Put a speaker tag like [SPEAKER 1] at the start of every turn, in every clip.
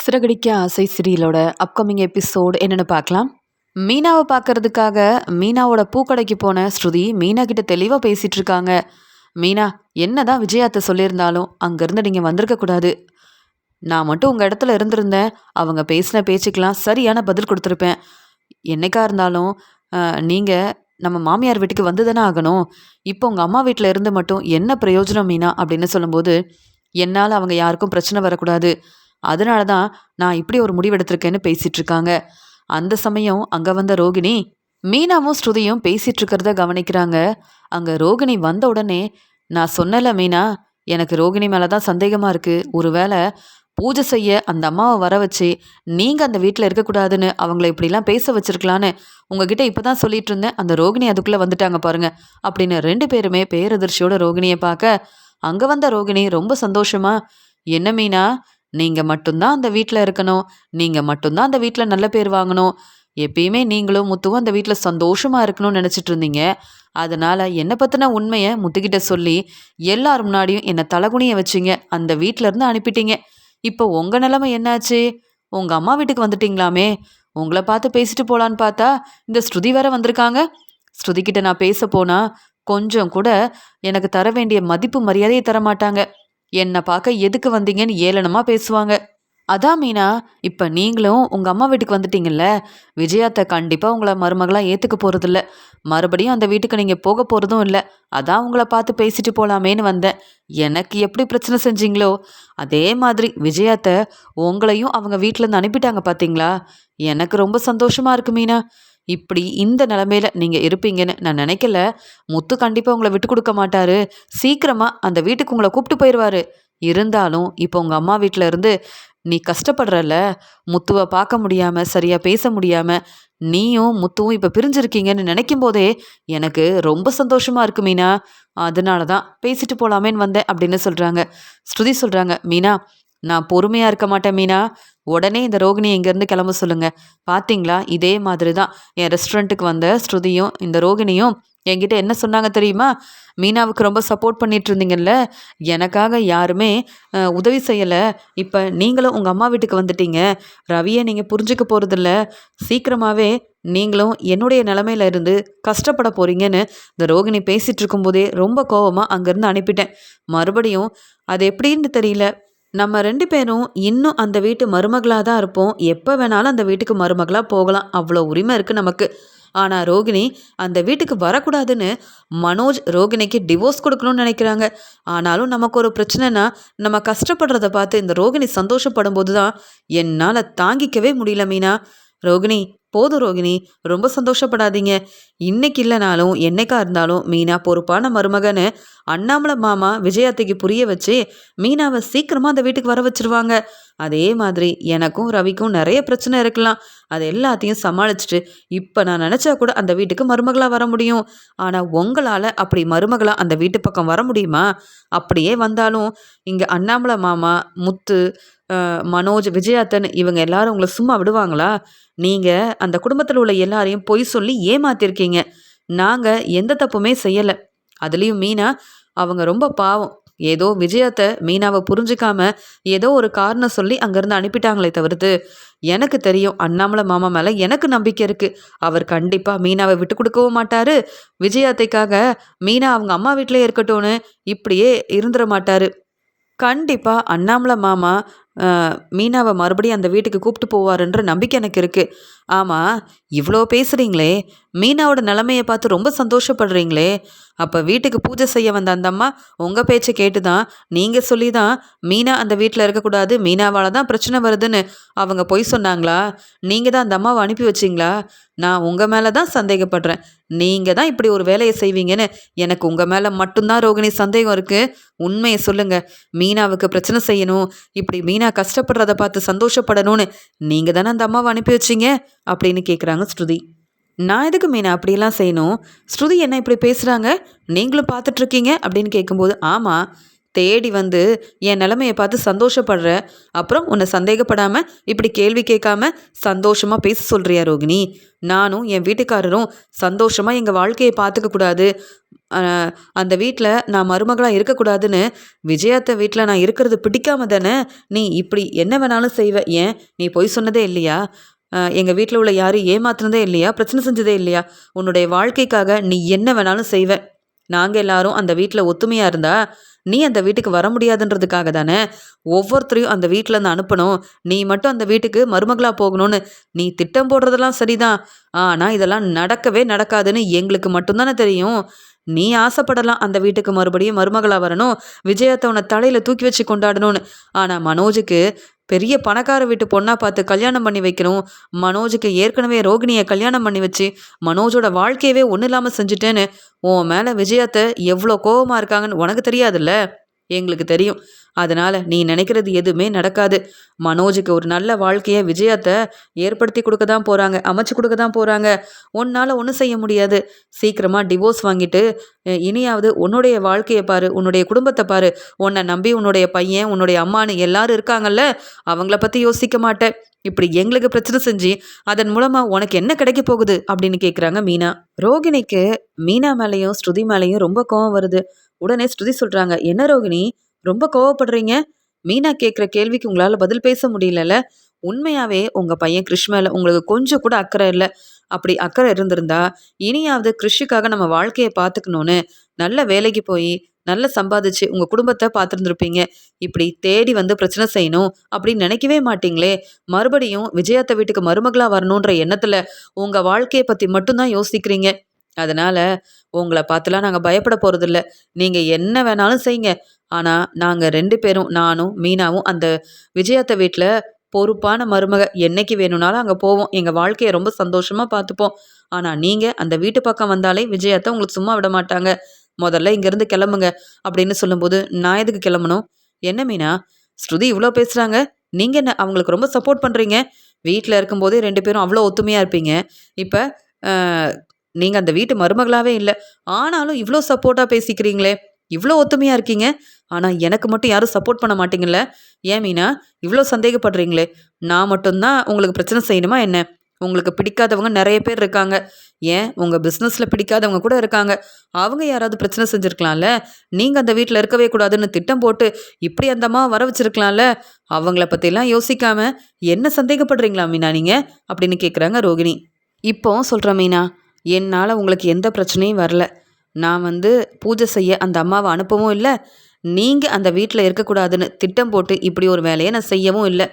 [SPEAKER 1] சிறகடிக்க ஆசை சீரியலோட upcoming episode என்னன்னு பார்க்கலாம். மீனாவை பார்க்கறதுக்காக மீனாவோட பூக்கடைக்கு போன ஸ்ருதி மீனா கிட்ட தெளிவாக பேசிட்டு இருக்காங்க. மீனா, என்னதான் விஜயாத்த சொல்லியிருந்தாலும் அங்கேருந்து நீங்கள் வந்திருக்க கூடாது. நான் மட்டும் உங்கள் இடத்துல இருந்திருந்தேன், அவங்க பேசின பேச்சுக்கெல்லாம் சரியான பதில் கொடுத்துருப்பேன். என்னைக்கா இருந்தாலும் நீங்கள் நம்ம மாமியார் வீட்டுக்கு வந்து தானே ஆகணும். இப்போ உங்கள் அம்மா வீட்டில் இருந்து மட்டும் என்ன பிரயோஜனம் மீனா அப்படின்னு சொல்லும்போது, என்னால் அவங்க யாருக்கும் பிரச்சனை வரக்கூடாது, அதனால தான் நான் இப்படி ஒரு முடிவெடுத்திருக்கேன்னு பேசிட்டு இருக்காங்க. அந்த சமயம் அங்க வந்த ரோகிணி மீனாவும் ஸ்ருதியும் பேசிட்டு இருக்கிறத கவனிக்கிறாங்க. அங்க ரோகிணி வந்த உடனே, நான் சொன்னல மீனா, எனக்கு ரோகிணி மேலதான் சந்தேகமா இருக்கு. ஒருவேளை பூஜை செய்ய அந்த அம்மாவை வர வச்சு நீங்க அந்த வீட்டில் இருக்கக்கூடாதுன்னு அவங்கள இப்படிலாம் பேச வச்சிருக்கலான்னு உங்ககிட்ட இப்பதான் சொல்லிட்டு இருந்தேன். அந்த ரோகிணி அதுக்குள்ள வந்துட்டாங்க பாருங்க அப்படின்னு ரெண்டு பேருமே பேரதிர்ச்சியோட ரோகிணியை பார்க்க, அங்க வந்த ரோகிணி ரொம்ப சந்தோஷமா, என்ன மீனா, நீங்க மட்டும்தான் அந்த வீட்டில் இருக்கணும், நீங்க மட்டும்தான் அந்த வீட்டில் நல்ல பேர் வாங்கணும், எப்பயுமே நீங்களும் முத்துவும் அந்த வீட்டில் சந்தோஷமா இருக்கணும்னு நினைச்சிட்டு இருந்தீங்க. அதனால என்னை பத்தின உண்மையை முத்துக்கிட்ட சொல்லி எல்லார் முன்னாடியும் என்னை தலகுனிய வச்சிங்க, அந்த வீட்டில இருந்து அனுப்பிட்டீங்க. இப்போ உங்க நிலைமை என்னாச்சு? உங்க அம்மா வீட்டுக்கு வந்துட்டீங்களாமே. உங்களை பார்த்து பேசிட்டு போலான்னு பார்த்தா இந்த ஸ்ருதி வேற வந்திருக்காங்க. ஸ்ருதி கிட்ட நான் பேச போனா கொஞ்சம் கூட எனக்கு தர வேண்டிய மதிப்பு மரியாதையை தர மாட்டாங்க. என்னை பார்க்க எதுக்கு வந்தீங்கன்னு ஏளனமா பேசுவாங்க. அதான் மீனா, இப்ப நீங்களும் உங்க அம்மா வீட்டுக்கு வந்துட்டீங்கல்ல, விஜயாத்த கண்டிப்பா உங்களை மருமகளா ஏத்துக்க போறதில்ல. மறுபடியும் அந்த வீட்டுக்கு நீங்க போக போறதும் இல்ல. அதான் உங்களை பார்த்து பேசிட்டு போலாமேன்னு வந்தேன். எனக்கு எப்படி பிரச்சனை செஞ்சீங்களோ அதே மாதிரி விஜயாத்த உங்களையும் அவங்க வீட்ல இருந்து அனுப்பிட்டாங்க பாத்தீங்களா? எனக்கு ரொம்ப சந்தோஷமா இருக்கு மீனா. இப்படி இந்த நிலைமையில நீங்க இருப்பீங்கன்னு நான் நினைக்கல. முத்து கண்டிப்பா உங்களை விட்டு கொடுக்க மாட்டாரு. சீக்கிரமா அந்த வீட்டுக்கு உங்களை கூப்பிட்டு போயிடுவாரு. இருந்தாலும் இப்போ உங்க அம்மா வீட்ல இருந்து நீ கஷ்டப்படுறல, முத்துவை பார்க்க முடியாம சரியா பேச முடியாம நீயும் முத்துவும் இப்ப பிரிஞ்சிருக்கீங்கன்னு நினைக்கும் போதே எனக்கு ரொம்ப சந்தோஷமா இருக்கு மீனா. அதனால தான் பேசிட்டு போலாமேன்னு வந்தேன் அப்படின்னு சொல்றாங்க. ஸ்ருதி சொல்றாங்க, மீனா, நான் பொறுமையா இருக்க மாட்டேன் மீனா. உடனே இந்த ரோகிணி இங்கேருந்து கிளம்ப சொல்லுங்க. பாத்தீங்களா, இதே மாதிரி தான் என் ரெஸ்டாரண்ட்டுக்கு வந்த ஸ்ருதியும் இந்த ரோகிணியும் என்கிட்ட என்ன சொன்னாங்க தெரியுமா? மீனாவுக்கு ரொம்ப சப்போர்ட் பண்ணிட்டு இருந்தீங்கல்ல, எனக்காக யாருமே உதவி செய்யலை. இப்போ நீங்களும் உங்கள் அம்மா வீட்டுக்கு வந்துட்டீங்க, ரவியை நீங்கள் புரிஞ்சுக்க போகிறதில்ல, சீக்கிரமாகவே நீங்களும் என்னுடைய நிலமையில இருந்து கஷ்டப்பட போறீங்கன்னு இந்த ரோகிணி பேசிட்டு இருக்கும்போதே ரொம்ப கோவமாக அங்கேருந்து அனுப்பிட்டேன். மறுபடியும் அது எப்படின்னு தெரியல, நம்ம ரெண்டு பேரும் இன்னும் அந்த வீட்டு மருமகளாக தான் இருப்போம். எப்போ வேணாலும் அந்த வீட்டுக்கு மருமகளாக போகலாம், அவ்வளோ உரிமை இருக்குது நமக்கு. ஆனால் ரோகிணி அந்த வீட்டுக்கு வரக்கூடாதுன்னு மனோஜ் ரோகிணிக்கு டிவோர்ஸ் கொடுக்கணும்னு நினைக்கிறாங்க. ஆனாலும் நமக்கு ஒரு பிரச்சனைனா நம்ம கஷ்டப்படுறத பார்த்து இந்த ரோகிணி சந்தோஷப்படும் போது தான் என்னால் தாங்கிக்கவே முடியல மீனா. ரோகிணி, போதும் ரோகிணி, ரொம்ப சந்தோஷப்படாதீங்க. இன்னைக்கு இல்லைனாலும் என்னைக்கா இருந்தாலும் மீனா பொறுப்பான மருமகன்னு அண்ணாமலை மாமா விஜயாத்தைக்கு புரிய வச்சு மீனாவை சீக்கிரமா அந்த வீட்டுக்கு வர வச்சிருவாங்க. அதே மாதிரி எனக்கும் ரவிக்கும் நிறைய பிரச்சனை இருக்கலாம், அது எல்லாத்தையும் சமாளிச்சுட்டு இப்போ நான் நினச்சா கூட அந்த வீட்டுக்கு மருமகளாக வர முடியும். ஆனால் உங்களால் அப்படி மருமகளாக அந்த வீட்டு பக்கம் வர முடியுமா? அப்படியே வந்தாலும் இங்கே அண்ணாமலை மாமா, முத்து, மனோஜ், விஜயாத்தன் இவங்க எல்லாரும் உங்களை சும்மா விடுவாங்களா? நீங்கள் அந்த குடும்பத்தில் உள்ள எல்லாரையும் பொய் சொல்லி ஏமாத்திருக்கீங்க. நாங்கள் எந்த தப்புமே செய்யலை. அதுலேயும் மீனா, அவங்க ரொம்ப பாவம். ஏதோ விஜயத்தை மீனாவை புரிஞ்சுக்காம ஏதோ ஒரு காரணம் சொல்லி அங்கேருந்து அனுப்பிட்டாங்களே தவிர்த்து, எனக்கு தெரியும் அண்ணாமலை மாமா மேலே எனக்கு நம்பிக்கை இருக்குது. அவர் கண்டிப்பாக மீனாவை விட்டு கொடுக்கவும் மாட்டார். விஜயாத்தைக்காக மீனா அவங்க அம்மா வீட்டிலே இருக்கட்டும்னு இப்படியே இருந்துட மாட்டார். கண்டிப்பா அண்ணாமலை மாமா மீனாவை மறுபடியும் அந்த வீட்டுக்கு கூப்பிட்டு போவாருன்ற நம்பிக்கை எனக்கு இருக்குது. ஆமாம், இவ்வளோ பேசுகிறீங்களே, மீனாவோட நிலைமையை பார்த்து ரொம்ப சந்தோஷப்படுறீங்களே, அப்போ வீட்டுக்கு பூஜை செய்ய வந்த அந்த அம்மா உங்கள் பேச்சை கேட்டு தான், நீங்கள் சொல்லி தான் மீனா அந்த வீட்டில் இருக்கக்கூடாது, மீனாவால் தான் பிரச்சனை வருதுன்னு அவங்க பொய் சொன்னாங்களா? நீங்கள் தான் அந்த அம்மாவை அனுப்பி வச்சிங்களா? நான் உங்கள் மேலே தான் சந்தேகப்படுறேன். நீங்கள் தான் இப்படி ஒரு வேலையை செய்வீங்கன்னு எனக்கு உங்கள் மேலே மட்டும்தான் ரோகிணி சந்தேகம் இருக்குது. உண்மையை சொல்லுங்கள். மீனாவுக்கு பிரச்சனை செய்யணும், இப்படி மீனா கஷ்டப்படுறத பார்த்து சந்தோஷப்படணும்னு நீங்கள் தானே அந்த அம்மாவை அனுப்பி வச்சிங்க அப்படின்னு கேட்குறாங்க ஸ்ருதி. நான் எதுக்கு மீனா அப்படிலாம் செய்யணும்? ஸ்ருதி என்ன இப்படி பேசுகிறாங்க, நீங்களும் பார்த்துட்ருக்கீங்க அப்படின்னு கேட்கும்போது, ஆமாம், தேடி வந்து என் நிலைமையை பார்த்து சந்தோஷப்படுற, அப்புறம் உன்னை சந்தேகப்படாமல் இப்படி கேள்வி கேட்காம சந்தோஷமாக பேச சொல்கிறியா ரோகிணி? நானும் என் வீட்டுக்காரரும் சந்தோஷமாக எங்கள் வாழ்க்கையை பார்த்துக்க கூடாது, அ அந்த வீட்ல நான் மருமகளா இருக்கக்கூடாதுன்னு விஜயாத்த வீட்ல நான் இருக்கிறது பிடிக்காம தானே நீ இப்படி என்ன வேணாலும் செய்வ. ஏன் நீ பொய் சொன்னதே இல்லையா? எங்க வீட்ல உள்ள யாரையும் ஏமாத்துனதே இல்லையா? பிரச்சனை செஞ்சதே இல்லையா? உன்னுடைய வாழ்க்கைக்காக நீ என்ன வேணாலும் செய்வ. நாங்க எல்லாரும் அந்த வீட்ல ஒத்துமையா இருந்தா, நீ அந்த வீட்டுக்கு வர முடியாதுன்றதுக்காக தானே, ஒவ்வொருத்தரையும் அந்த வீட்லருந்து அனுப்பணும். நீ மட்டும் அந்த வீட்டுக்கு மருமகளா போகணும்னு நீ திட்டம் போடுறதெல்லாம் சரிதான். ஆனா, இதெல்லாம் நடக்கவே நடக்காதுன்னு எங்களுக்கு மட்டும் தானே தெரியும். நீ ஆசைப்படலாம் அந்த வீட்டுக்கு மறுபடியும் மருமகளா வரணும், விஜயாத்த உன்ன தலையில தூக்கி வச்சு கொண்டாடணும்னு. ஆனா, மனோஜுக்கு பெரிய பணக்கார வீட்டு பொண்ணா பார்த்து கல்யாணம் பண்ணி வைக்கணும். மனோஜுக்கு ஏற்கனவே ரோகிணிய கல்யாணம் பண்ணி வச்சு, மனோஜோட வாழ்க்கையவே ஒண்ணும் இல்லாம செஞ்சுட்டேன்னு, உன் மேல விஜயாத்த எவ்ளோ கோவமா இருக்காங்கன்னு உனக்கு தெரியாதுல்ல? எங்களுக்கு தெரியும். அதனால நீ நினைக்கிறது எதுவுமே நடக்காது. மனோஜுக்கு ஒரு நல்ல வாழ்க்கைய விஜயாத்த ஏற்படுத்தி குடுக்க தான் போறாங்க. அமைச்சு குடுக்க தான் போறாங்க. உன்னால ஒண்ணும் செய்ய முடியாது. சீக்கிரமா டிவோர்ஸ் வாங்கிட்டு, இனியாவது உன்னுடைய வாழ்க்கைய பாரு. உன்னுடைய குடும்பத்த பாரு. உன்ன நம்பி உன்னுடைய பையன், உன்னுடைய அம்மான்னு எல்லாரும் இருக்காங்கல்ல. அவங்கள பத்தி யோசிக்க மாட்ட. இப்படி எங்களுக்கு பிரச்சனை செஞ்சு, அதன் மூலமா உனக்கு என்ன கிடைக்க போகுது? அப்படின்னு கேட்குறாங்க மீனா. ரோகிணிக்கு மீனா மேலயும், ஸ்ருதி மேலயும் ரொம்ப கோவம் வருது. உடனே ஸ்ருதி சொல்றாங்க, "என்ன ரோகிணி? ரொம்ப கோவப்படுறீங்க? மீனா கேட்குற கேள்விக்கு உங்களால பதில் பேச முடியலல்ல? உண்மையாவே உங்க பையன் கிரிஷ் மேல உங்களுக்கு கொஞ்சம் கூட அக்கறை இல்ல. அப்படி அக்கறை இருந்திருந்தா, இனியாவது கிரிஷுக்காக நம்ம வாழ்க்கைய பார்த்துக்கணும்னு, நல்ல வேலைக்கு போயி, நல்லா சம்பாதிச்சு உங்க குடும்பத்த பார்த்துருந்துருப்பீங்க. இப்படி தேடி வந்து பிரச்சனை செய்யணும் அப்படின்னு நினைக்கவே மாட்டீங்களே! மறுபடியும் விஜயாத்த வீட்டுக்கு மருமகளா வரணுன்ற எண்ணத்துல, உங்க வாழ்க்கைய பத்தி மட்டும் தான் யோசிக்கிறீங்க. அதனால உங்கள பார்த்துலாம் நாங்க பயப்பட போறதில்ல. நீங்க என்ன வேணாலும் செய்யுங்க. ஆனா, நாங்க 2 பேரும் நானும், மீனாவும் அந்த விஜயாத்த வீட்ல பொறுப்பான மருமக. என்னைக்கு வேணும்னாலும் அங்க போவோம். எங்க வாழ்க்கைய ரொம்ப சந்தோஷமா பார்த்துப்போம். ஆனா, நீங்க அந்த வீட்டு பக்கம் வந்தாலே விஜயாத்த உங்களுக்கு சும்மா விட மாட்டாங்க. "மொதல்ல இங்கேருந்து கிளம்புங்க" அப்படின்னு சொல்லும்போது, "நான் எதுக்கு கிளம்பணும்? என்ன மீனா? ஸ்ருதி இவ்ளோ பேசுறாங்க. நீங்க என்ன அவங்களுக்கு ரொம்ப சப்போர்ட் பண்றீங்க? வீட்ல இருக்கும்போதே 2 பேரும் அவ்ளோ ஒத்துமையா இருப்பீங்க. இப்ப அ நீங்க அந்த வீட்டு மருமகளாவே இல்ல. ஆனாலும் இவ்ளோ சப்போர்ட்டா பேசிக்கிறீங்களே! இவ்ளோ ஒத்துமையா இருக்கீங்க. ஆனா எனக்கு மட்டும் யாரும் சப்போர்ட் பண்ண மாட்டீங்கல்ல? ஏன் மீனா? இவ்ளோ சந்தேகப்படுறீங்களே! நான் மட்டும் தான் உங்களுக்கு பிரச்சனை செய்யணுமா என்ன? உங்களுக்கு பிடிக்காதவங்க நெறைய பேர் இருக்காங்க. ஏன் உங்க பிசினஸ்ல பிடிக்காதவங்க கூட இருக்காங்க. அவங்க யாராவது பிரச்சனை செஞ்சிருக்கலாம்ல? நீங்க அந்த வீட்ல இருக்கவே கூடாதுன்னு திட்டம் போட்டு, இப்படி அந்த அம்மாவ வர வச்சிருக்கலாம்ல? அவங்கள பத்திலாம் யோசிக்காம என்ன சந்தேகப்படுறீங்களா மீனா நீங்க? அப்படின்னு கேட்குறாங்க ரோகிணி. இப்போ சொல்றேன் மீனா, என்னால உங்களுக்கு எந்த பிரச்சனையும் வரல. நான் வந்து பூஜை செய்ய அந்த அம்மாவ அனுப்பவும் இல்ல. நீங்க அந்த வீட்ல இருக்கக்கூடாதுன்னு திட்டம் போட்டு இப்படி ஒரு வேலைய நான் செய்யவும் இல்ல.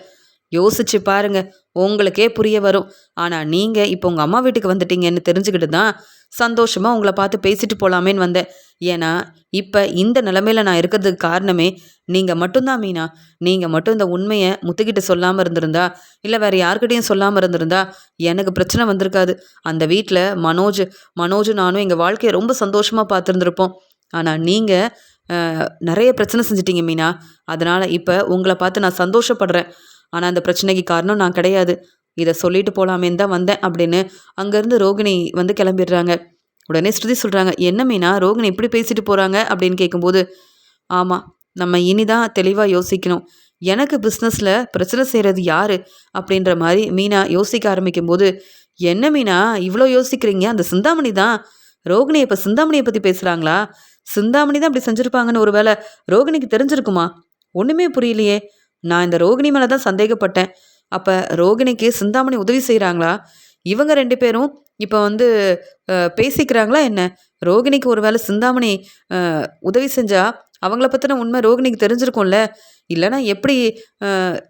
[SPEAKER 1] யோசிச்சு பாருங்க. உங்களுக்கே புரிய வரும். ஆனா நீங்க இப்போ உங்க அம்மா வீட்டுக்கு வந்துட்டீங்கன்னு தெரிஞ்சுக்கிட்டு தான், சந்தோஷமா உங்கள பார்த்து பேசிட்டு போலாமேன்னு வந்தேன். ஏன்னா, இப்ப இந்த நிலைமையில நான் இருக்கிறதுக்கு காரணமே நீங்க மட்டும் தான் மீனா. நீங்க மட்டும் இந்த உண்மைய முத்துக்கிட்ட சொல்லாம இருந்திருந்தா, இல்ல வேற யார்கிட்டயும் சொல்லாம இருந்திருந்தா, எனக்கு பிரச்சனை வந்திருக்காது. அந்த வீட்ல மனோஜும் நானும் எங்க வாழ்க்கைய ரொம்ப சந்தோஷமா பார்த்துருந்துருப்போம். ஆனா நீங்க நெறைய பிரச்சனை செஞ்சுட்டீங்க மீனா. அதனால இப்ப உங்கள பார்த்து நான் சந்தோஷப்படுறேன். ஆனா அந்த பிரச்சனைக்கு காரணம் நான் கிடையாது. இத சொல்லிட்டு போலாமேன்னு தான் வந்தேன் அப்படின்னு அங்கேருந்து ரோகிணி வந்து கிளம்பிடுறாங்க. உடனே ஸ்ருதி சொல்றாங்க, "என்ன மீனா ரோகிணி இப்படி பேசிட்டு போறாங்க?" அப்படின்னு கேட்கும்போது, "ஆமா, நம்ம இனி தான் தெளிவா யோசிக்கணும். எனக்கு பிசினஸ்ல பிரச்சனை செய்றது யாரு?" அப்படின்ற மாரி மீனா யோசிக்க ஆரம்பிக்கும்போது, "என்ன மீனா இவ்ளோ யோசிக்கிறீங்க? அந்த சிந்தாமணி தான். ரோகிணி இப்ப சிந்தாமணிய பத்தி பேசுறாங்களா? சிந்தாமணி தான் அப்படி செஞ்சிருப்பாங்கன்னு ஒரு வேள ரோகிணிக்கு தெரிஞ்சிருக்குமா? ஒண்ணுமே புரியலையே! நான் இந்த ரோகிணி மேல தான் சந்தேகப்பட்டேன். அப்ப ரோகிணிக்கு சிந்தாமணி உதவி செய்றாங்களா? இவங்க 2 பேரும் இப்ப வந்து பேசிக்கிறாங்களா என்ன? ரோகிணிக்கு ஒரு வேள சிந்தாமணி அ உதவி செஞ்சா, அவங்கள பத்தின உண்மை ரோகிணிக்கு தெரிஞ்சிருக்கும்ல. இல்லன்னா எப்படி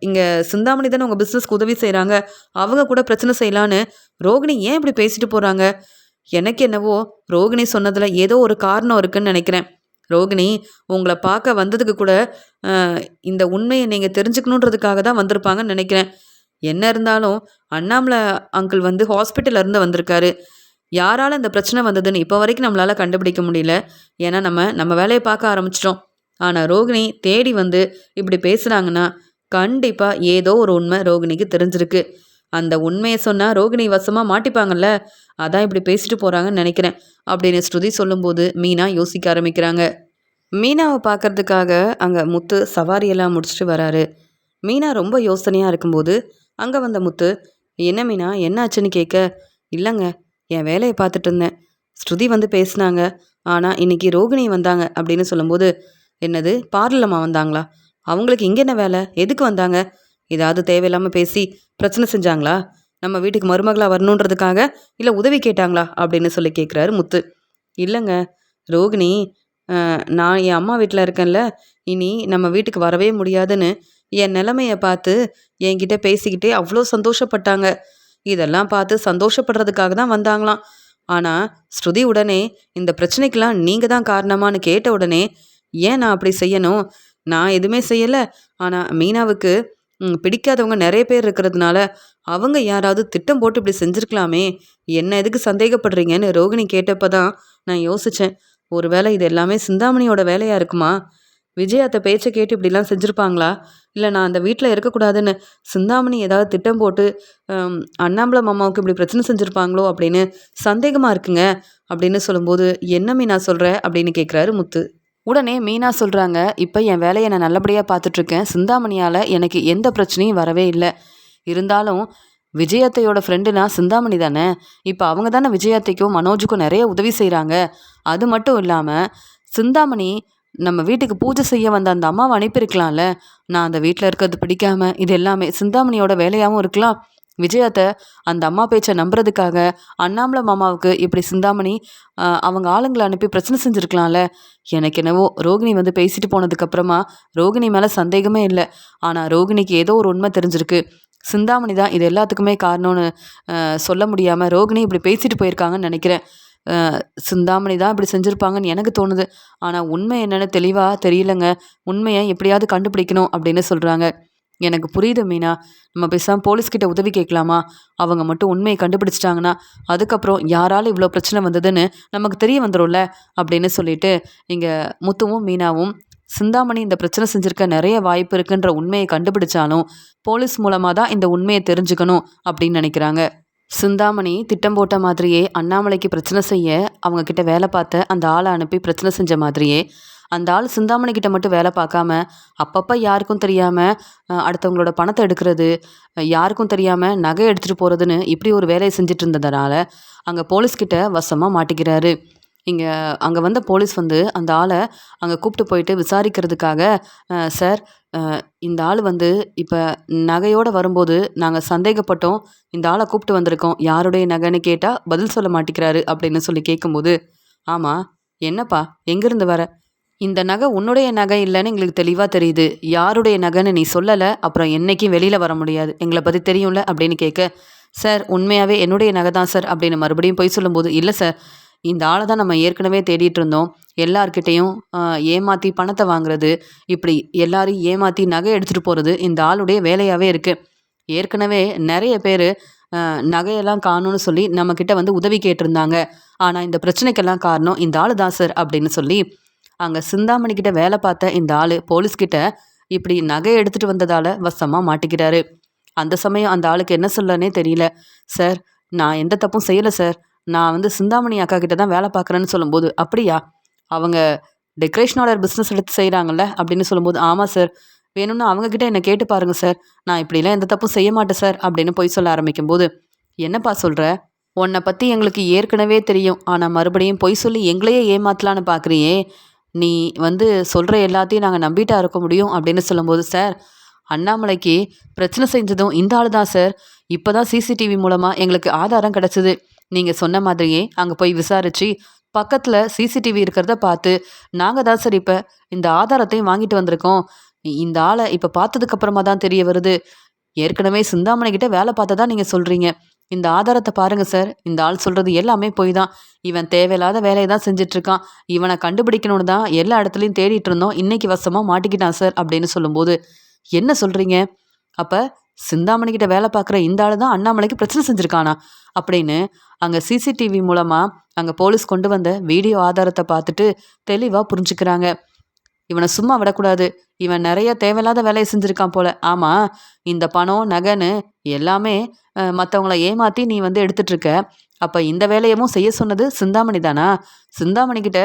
[SPEAKER 1] இங்க சிந்தாமணி தானே உங்க பிசினஸ்க்கு உதவி செய்றாங்க. அவங்க கூட பிரச்சனை செய்யலான்னு ரோகிணி ஏன் இப்படி பேசிட்டு போறாங்க? எனக்கு என்னவோ ரோகிணி சொன்னதுல ஏதோ ஒரு காரணம் இருக்குன்னு நெனைக்கிறேன். ரோகிணி உங்கள பார்க்க வந்ததுக்கு கூட அ இந்த உண்மைய நீங்க தெரிஞ்சுக்கணுன்றதுக்காக தான் வந்திருப்பாங்கன்னு நெனைக்கிறேன். என்ன இருந்தாலும் அண்ணாமலை அங்கிள் வந்து ஹாஸ்பிட்டல்ல இருந்து வந்திருக்காரு. யாரால இந்த பிரச்சனை வந்ததுன்னு இப்ப வரைக்கும் நம்மளால கண்டுபிடிக்க முடியல. ஏன்னா நம்ம நம்ம வேலைய பார்க்க ஆரம்பிச்சுட்டோம். ஆனா ரோகிணி தேடி வந்து இப்படி பேசுறாங்கன்னா, கண்டிப்பா ஏதோ ஒரு உண்மை ரோகிணிக்கு தெரிஞ்சிருக்கு. அந்த உண்மைய சொன்னா ரோகிணி வசமா மாட்டிப்பாங்கல்ல. அதான் இப்படி பேசிட்டு போறாங்கன்னு நெனைக்கிறேன். அப்படின்னு ஸ்ருதி சொல்லும்போது மீனா யோசிக்க ஆரம்பிக்கிறாங்க. மீனாவ பார்க்கறதுக்காக அங்க முத்து சவாரியெல்லாம் முடிச்சுட்டு வராரு. மீனா ரொம்ப யோசனையா இருக்கும்போது, அங்க வந்த முத்து, "என்ன மீனா என்ன ஆச்சுன்னு?" கேட்க, "இல்லங்க, என் வேலைய பார்த்துட்டு இருந்தேன். ஸ்ருதி வந்து பேசுனாங்க. ஆனால் இன்னைக்கு ரோகிணி வந்தாங்க அப்படின்னு சொல்லும்போது, என்னது பார்லரம்மா வந்தாங்களா? அவங்களுக்கு இங்கே என்ன வேலை? எதுக்கு வந்தாங்க? ஏதாவது தேவையில்லாமல் பேசி பிரச்சனை செஞ்சாங்களா? நம்ம வீட்டுக்கு மருமகளாக வரணுன்றதுக்காக, இல்லை உதவி கேட்டாங்களா அப்படின்னு சொல்லி கேட்குறாரு முத்து. இல்லைங்க, ரோகிணி நான் என் அம்மா வீட்டில் இருக்கேன்ல, இனி நம்ம வீட்டுக்கு வரவே முடியாதுன்னு என் நிலைமைய பார்த்து என்கிட்ட பேசிக்கிட்டே அவ்வளோ சந்தோஷப்பட்டாங்க. இதெல்லாம் பார்த்து சந்தோஷப்படுறதுக்காக தான் வந்தாங்களாம். ஆனால் ஸ்ருதி உடனே இந்த பிரச்சனைக்கெல்லாம் நீங்கள் தான் காரணமான்னு கேட்ட உடனே, ஏன் நான் அப்படி செய்யணும்? நான் எதுவுமே செய்யலை. ஆனால் மீனாவுக்கு பிடிக்காதவங்க நிறைய பேர் இருக்கிறதுனால அவங்க யாராவது திட்டம் போட்டு இப்படி செஞ்சுருக்கலாமே, என்ன எதுக்கு சந்தேகப்படுறீங்கன்னு ரோகிணி கேட்டப்ப தான் நான் யோசித்தேன். ஒருவேளை இது எல்லாமே சிந்தாமணியோட வேலையாக இருக்குமா? விஜயாத்த பேச்சை கேட்டு இப்படிலாம் செஞ்சுருப்பாங்களா? இல்லை நான் அந்த வீட்டில் இருக்கக்கூடாதுன்னு சிந்தாமணி ஏதாவது திட்டம் போட்டு அண்ணாமலை மாமாவுக்கு இப்படி பிரச்சனை செஞ்சுருப்பாங்களோ அப்படின்னு சந்தேகமாக இருக்குங்க அப்படின்னு சொல்லும்போது, என்ன மீனா சொல்கிற அப்படின்னு கேட்குறாரு முத்து. உடனே மீனா சொல்கிறாங்க, இப்போ என் வேலையை நான் நல்லபடியாக பார்த்துட்ருக்கேன். சிந்தாமணியால் எனக்கு எந்த பிரச்சனையும் வரவே இல்லை. இருந்தாலும் விஜயத்தையோட ஃப்ரெண்டுனா சிந்தாமணி தானே. இப்போ அவங்க தானே விஜயத்தைக்கும் மனோஜுக்கும் நிறைய உதவி செய்கிறாங்க. அது மட்டும் இல்லாமல் சிந்தாமணி நம்ம வீட்டுக்கு பூஜை செய்ய வந்த அந்த அம்மாவை அனுப்பியிருக்கலாம்ல. நான் அந்த வீட்டில் இருக்கிறது பிடிக்காம இது எல்லாமே சிந்தாமணியோட வேலையாகவும் இருக்கலாம். விஜயத்தை அந்த அம்மா பேச்சை நம்புறதுக்காக அண்ணாமலை மாமாவுக்கு இப்படி சிந்தாமணி அவங்க ஆளுங்களை அனுப்பி பிரச்சனை செஞ்சுருக்கலாம்ல. எனக்கு என்னவோ ரோகிணி வந்து பேசிட்டு போனதுக்கப்புறமா ரோகிணி மேலே சந்தேகமே இல்லை. ஆனால் ரோகிணிக்கு ஏதோ ஒரு உண்மை தெரிஞ்சிருக்கு. சிந்தாமணி தான் இது எல்லாத்துக்குமே காரணம்னு சொல்ல முடியாமல் ரோகிணி இப்படி பேசிட்டு போயிருக்காங்கன்னு நினைக்கிறேன். சிந்தாமணி தான் இப்படி செஞ்சுருப்பாங்கன்னு எனக்கு தோணுது. ஆனால் உண்மை என்னென்னு தெளிவாக தெரியலங்க. உண்மையை எப்படியாவது கண்டுபிடிக்கணும் அப்படின்னு சொல்கிறாங்க. எனக்கு புரியுது மீனா. நம்ம பேசாமல் போலீஸ்கிட்ட உதவி கேட்கலாமா? அவங்க மட்டும் உண்மையை கண்டுபிடிச்சிட்டாங்கன்னா அதுக்கப்புறம் யாரால் இவ்வளோ பிரச்சனை வந்ததுன்னு நமக்கு தெரிய வந்துடும்ல அப்படின்னு சொல்லிட்டு இங்கே முத்துவும் மீனாவும் சிந்தாமணி இந்த பிரச்சனை செஞ்சுருக்க நிறைய வாய்ப்பு இருக்குன்ற உண்மையை கண்டுபிடிச்சாலும் போலீஸ் மூலமாக தான் இந்த உண்மையை தெரிஞ்சுக்கணும் அப்படின்னு நினைக்கிறாங்க. சிந்தாமணி திட்டம் போட்ட மாதிரியே அண்ணாமலைக்கு பிரச்சனை செய்ய அவங்க கிட்ட வேலை பார்த்த அந்த ஆளை அனுப்பி பிரச்சனை செஞ்ச மாதிரியே அந்த ஆள் சிந்தாமணி கிட்ட மட்டும் வேலை பார்க்காம அப்பப்போ யாருக்கும் தெரியாமல் அடுத்தவங்களோட பணத்தை எடுக்கிறது, யாருக்கும் தெரியாமல் நகை எடுத்துகிட்டு போகிறதுன்னு இப்படி ஒரு வேலையை செஞ்சுட்டு இருந்ததுனால அங்கே போலீஸ்கிட்ட வசமாக மாட்டிக்கிறாரு. அங்கே வந்த போலீஸ் வந்து அந்த ஆளை அங்கே கூப்பிட்டு போயிட்டு விசாரிக்கிறதுக்காக, சார் இந்த ஆள் வந்து இப்போ நகையோடு வரும்போது நாங்கள் சந்தேகப்பட்டோம், இந்த ஆளை கூப்பிட்டு வந்திருக்கோம், யாருடைய நகைன்னு கேட்டால் பதில் சொல்ல மாட்டேங்கிறாரு அப்படின்னு சொல்லி கேட்கும்போது, ஆமாம் என்னப்பா எங்கேருந்து வர? இந்த நகை உன்னுடைய நகை இல்லைன்னு எங்களுக்கு தெளிவாக தெரியுது. யாருடைய நகைன்னு நீ சொல்லலை, அப்புறம் என்றைக்கும் வெளியில் வர முடியாது, எங்களை பற்றி தெரியும்ல அப்படின்னு கேட்க, சார் உண்மையாகவே என்னுடைய நகை தான் சார் அப்படின்னு மறுபடியும் போய் சொல்லும்போது, இல்லை சார் இந்த ஆளை தான் நம்ம ஏற்கனவே தேடிட்டு இருந்தோம். எல்லார்கிட்டையும் ஏமாற்றி பணத்தை வாங்குறது, இப்படி எல்லாரையும் ஏமாற்றி நகை எடுத்துகிட்டு போகிறது இந்த ஆளுடைய வேலையாகவே இருக்குது. ஏற்கனவே நிறைய பேர் நகையெல்லாம் காணும்னு சொல்லி நம்மக்கிட்ட வந்து உதவி கேட்டிருந்தாங்க. ஆனால் இந்த பிரச்சனைக்கெல்லாம் காரணம் இந்த ஆள் தான் சார் அப்படின்னு சொல்லி அங்கே சிந்தாமணிக்கிட்ட வேலை பார்த்த இந்த ஆள் போலீஸ்கிட்ட இப்படி நகை எடுத்துகிட்டு வந்ததால் வசமாக மாட்டிக்கிறாரு. அந்த சமயம் அந்த ஆளுக்கு என்ன சொல்லனே தெரியல. சார் நான் எந்த தப்பும் செய்யலை சார், நான் வந்து சிந்தாமணி அக்கா கிட்ட தான் வேலை பார்க்குறேன்னு சொல்லும்போது, அப்படியா அவங்க டெக்கரேஷனோட பிஸ்னஸ் எடுத்து செய்கிறாங்கல்ல அப்படின்னு சொல்லும்போது, ஆமாம் சார் வேணும்னா அவங்கக்கிட்ட என்னை கேட்டு பாருங்கள் சார், நான் இப்படிலாம் எந்த தப்பும் செய்ய மாட்டேன் சார் அப்படின்னு போய் சொல்ல ஆரம்பிக்கும்போது, என்னப்பா சொல்கிற? உன்னை பற்றி எங்களுக்கு ஏற்கனவே தெரியும், ஆனால் மறுபடியும் பொய் சொல்லி எங்களையே ஏமாத்தலான்னு பார்க்குறியே, நீ வந்து சொல்கிற எல்லாத்தையும் நாங்கள் நம்பிட்டா இருக்க முடியும் அப்படின்னு சொல்லும்போது, சார் அண்ணாமலைக்கு பிரச்சனை செஞ்சதும் இந்த ஆள் தான் சார், இப்போ தான் சிசிடிவி மூலமாக எங்களுக்கு ஆதாரம் கிடச்சிது. நீங்கள் சொன்ன மாதிரியே அங்கே போய் விசாரித்து பக்கத்தில் சிசிடிவி இருக்கிறத பார்த்து நாங்கள் தான் சார் இப்போ இந்த ஆதாரத்தையும் வாங்கிட்டு வந்திருக்கோம். இந்த ஆளை இப்போ பார்த்ததுக்கப்புறமா தான் தெரிய வருது, ஏற்கனவே சிந்தாமணிக்கிட்ட வேலை பார்த்ததா நீங்கள் சொல்கிறீங்க. இந்த ஆதாரத்தை பாருங்கள் சார், இந்த ஆள் சொல்கிறது எல்லாமே போய் தான். இவன் தேவையில்லாத வேலையை தான் செஞ்சிட்ருக்கான். இவனை கண்டுபிடிக்கணும்னு தான் எல்லா இடத்துலையும் தேடிட்டு இருந்தோம். இன்றைக்கி வசமாக மாட்டிக்கிட்டான் சார் அப்படின்னு சொல்லும்போது, என்ன சொல்கிறீங்க? அப்போ சிந்தாமணிக்கிட்ட வேலை பார்க்குற இந்த ஆள் தான் அண்ணாமலைக்கு பிரச்சனை செஞ்சுருக்கானா அப்படின்னு அங்கே சிசிடிவி மூலமாக அங்கே போலீஸ் கொண்டு வந்த வீடியோ ஆதாரத்தை பார்த்துட்டு தெளிவாக புரிஞ்சுக்கிறாங்க. இவனை சும்மா விடக்கூடாது, இவன் நிறைய தேவையில்லாத வேலையை செஞ்சுருக்கான் போல. ஆமாம் இந்த பணம் நகைன்னு எல்லாமே மற்றவங்கள ஏமாற்றி நீ வந்து எடுத்துட்ருக்க. அப்போ இந்த வேலையவும் செய்ய சொன்னது சிந்தாமணி தானா? சிந்தாமணிக்கிட்ட